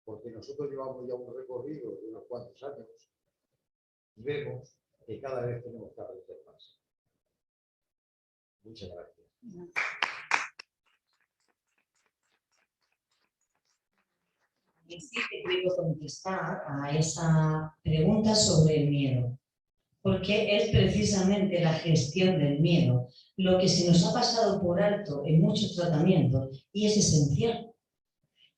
porque nosotros llevamos ya un recorrido de unos cuantos años y vemos que cada vez tenemos que aprender más. Muchas gracias. Sí que quiero contestar a esa pregunta sobre el miedo, porque es precisamente la gestión del miedo lo que se nos ha pasado por alto en muchos tratamientos y es esencial.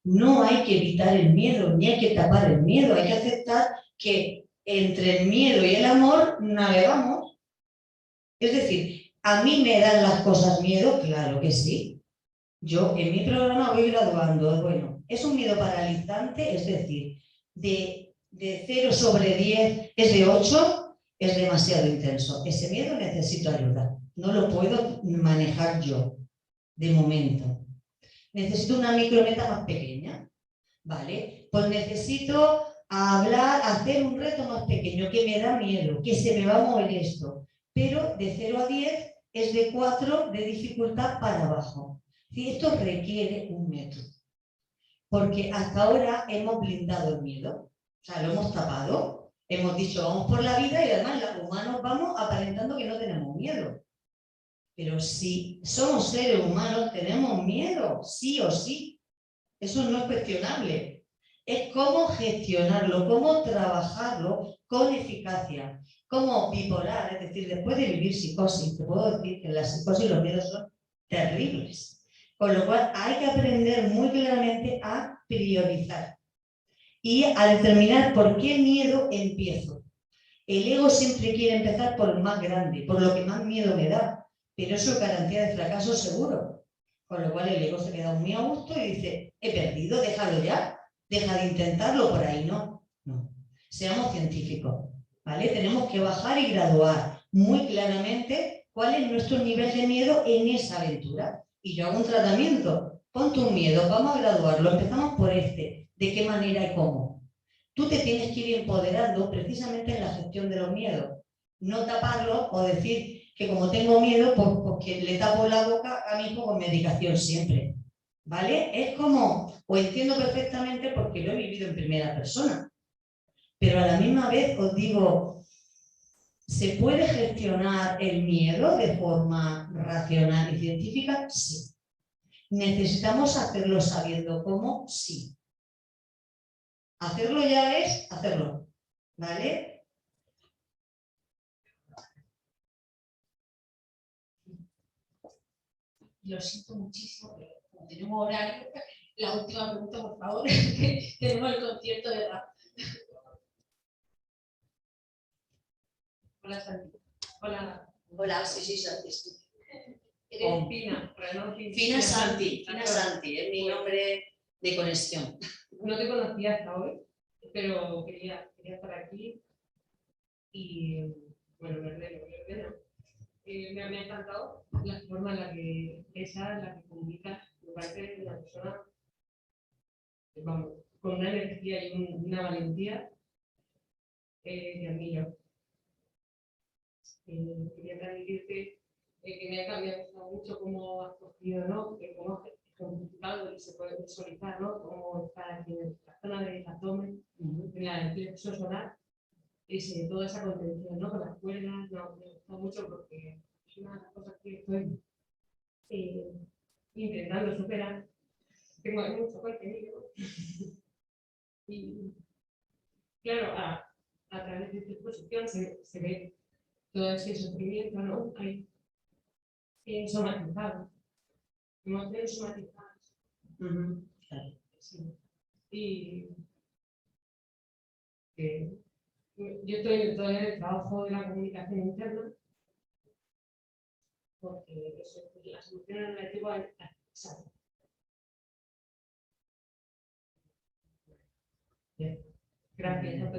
No hay que evitar el miedo, ni hay que tapar el miedo, hay que aceptar que entre el miedo y el amor navegamos. Es decir, ¿a mí me dan las cosas miedo? Claro que sí. Yo en mi programa voy graduando, bueno, es un miedo paralizante, es decir, de 0 sobre 10 es de 8, es demasiado intenso. Ese miedo necesito ayuda, no lo puedo manejar yo, de momento. Necesito una micrometa más pequeña, ¿vale? Pues necesito hablar, hacer un reto más pequeño, que me da miedo, que se me va a mover esto. Pero de 0 a 10 es de 4 de dificultad para abajo. Y esto requiere un método, porque hasta ahora hemos blindado el miedo, o sea, lo hemos tapado, hemos dicho vamos por la vida y además los humanos vamos aparentando que no tenemos miedo. Pero si somos seres humanos tenemos miedo, sí o sí, eso no es cuestionable. Es cómo gestionarlo, cómo trabajarlo con eficacia, como bipolar, es decir, después de vivir psicosis, te puedo decir que la psicosis y los miedos son terribles. Con lo cual hay que aprender muy claramente a priorizar y a determinar por qué miedo empiezo. El ego siempre quiere empezar por el más grande, por lo que más miedo me da, pero eso es garantía de fracaso seguro. Con lo cual el ego se queda muy a gusto y dice, he perdido, déjalo ya, deja de intentarlo por ahí, no. No. Seamos científicos, ¿vale? Tenemos que bajar y graduar muy claramente cuál es nuestro nivel de miedo en esa aventura. Y yo hago un tratamiento, ponte un miedo, vamos a graduarlo, empezamos por este, de qué manera y cómo. Tú te tienes que ir empoderando precisamente en la gestión de los miedos, no taparlo o decir que como tengo miedo, pues que le tapo la boca a mi hijo con medicación siempre, ¿vale? Es como, o entiendo perfectamente porque lo he vivido en primera persona, pero a la misma vez os digo, ¿se puede gestionar el miedo de forma racional y científica? Sí. ¿Necesitamos hacerlo sabiendo cómo? Sí. Hacerlo ya es hacerlo, ¿vale? Lo siento muchísimo, pero como tenemos horario, la última pregunta, por favor, que tenemos el concierto de rap. Hola, Santi. Hola. Hola, sí, Santi. Eres Fina, pero no Fina Santi, es mi nombre de conexión. No te conocía hasta hoy, pero quería estar aquí y, bueno, verde. Me ha encantado la forma en la que comunicas, me parece una persona, vamos, con una energía y una valentía que admiro. Quería transmitirte que me ha cambiado mucho cómo has cogido, ¿no? Cómo has complicado y se puede visualizar, ¿no? Cómo está aquí en la zona del abdomen, en la del plexo solar, toda esa contención, ¿no? Con las cuerdas, no, me gusta mucho porque es una de las cosas que estoy intentando superar. Tengo mucho contenido y, claro, a través de esta exposición se ve todo ese sufrimiento, ¿no? Hay somatizado, emociones somatizadas. Claro. Sí. Y yo estoy todavía en el trabajo de la comunicación interna, porque eso, las emociones negativas salen. Bien. Gracias.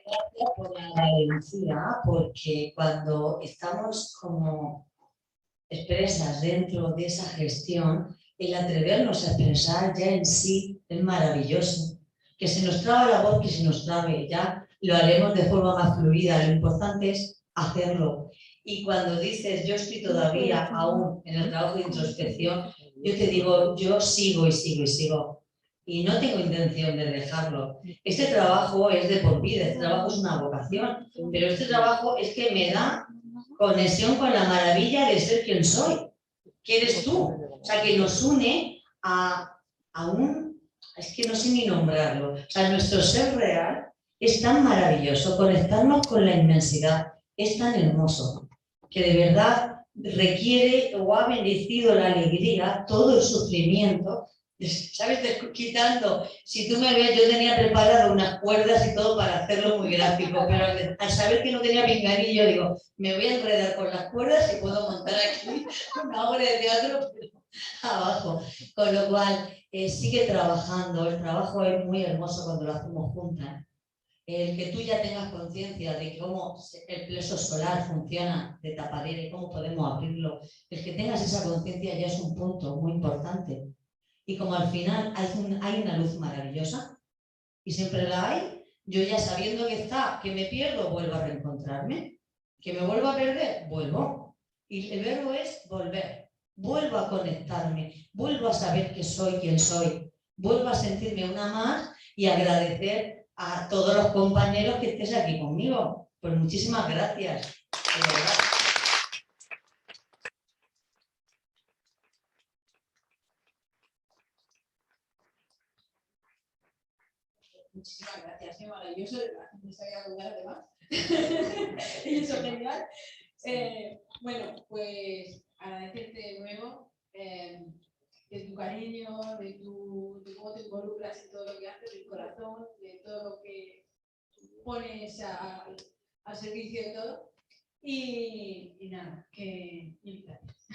Gracias por la valentía, porque cuando estamos como expresas dentro de esa gestión, el atrevernos a expresar ya en sí es maravilloso. Que se nos traba la voz, que se nos trabe, ya lo haremos de forma más fluida. Lo importante es hacerlo. Y cuando dices, yo estoy todavía aún en el trabajo de introspección, yo te digo, yo sigo y sigo y sigo. Y no tengo intención de dejarlo. Este trabajo es de por vida, este trabajo es una vocación, pero este trabajo es que me da conexión con la maravilla de ser quien soy, que eres tú. O sea, que nos une a un, es que no sé ni nombrarlo, o sea, nuestro ser real es tan maravilloso, conectarnos con la inmensidad es tan hermoso, que de verdad requiere o ha bendecido la alegría, todo el sufrimiento. ¿Sabes? Quitando, si tú me ves, yo tenía preparado unas cuerdas y todo para hacerlo muy gráfico, pero al saber que no tenía pinganillo, digo, me voy a enredar con las cuerdas y puedo montar aquí una obra de teatro pero abajo. Con lo cual, sigue trabajando, el trabajo es muy hermoso cuando lo hacemos juntas. El que tú ya tengas conciencia de cómo el plexo solar funciona de tapadera y cómo podemos abrirlo, el que tengas esa conciencia ya es un punto muy importante. Y como al final hay una luz maravillosa, y siempre la hay, yo ya sabiendo que está, que me pierdo, vuelvo a reencontrarme. ¿Que me vuelvo a perder? Vuelvo. Y el verbo es volver. Vuelvo a conectarme, vuelvo a saber que soy quien soy, vuelvo a sentirme una más y agradecer a todos los compañeros que estés aquí conmigo. Pues muchísimas gracias. De verdad. Muchísimas gracias, es maravilloso, no sabía hablar de más. Y eso genial. Bueno, pues agradecerte de nuevo de tu cariño, de cómo te involucras en todo lo que haces, del corazón, de todo lo que pones al servicio de todo. Y nada, que mil gracias.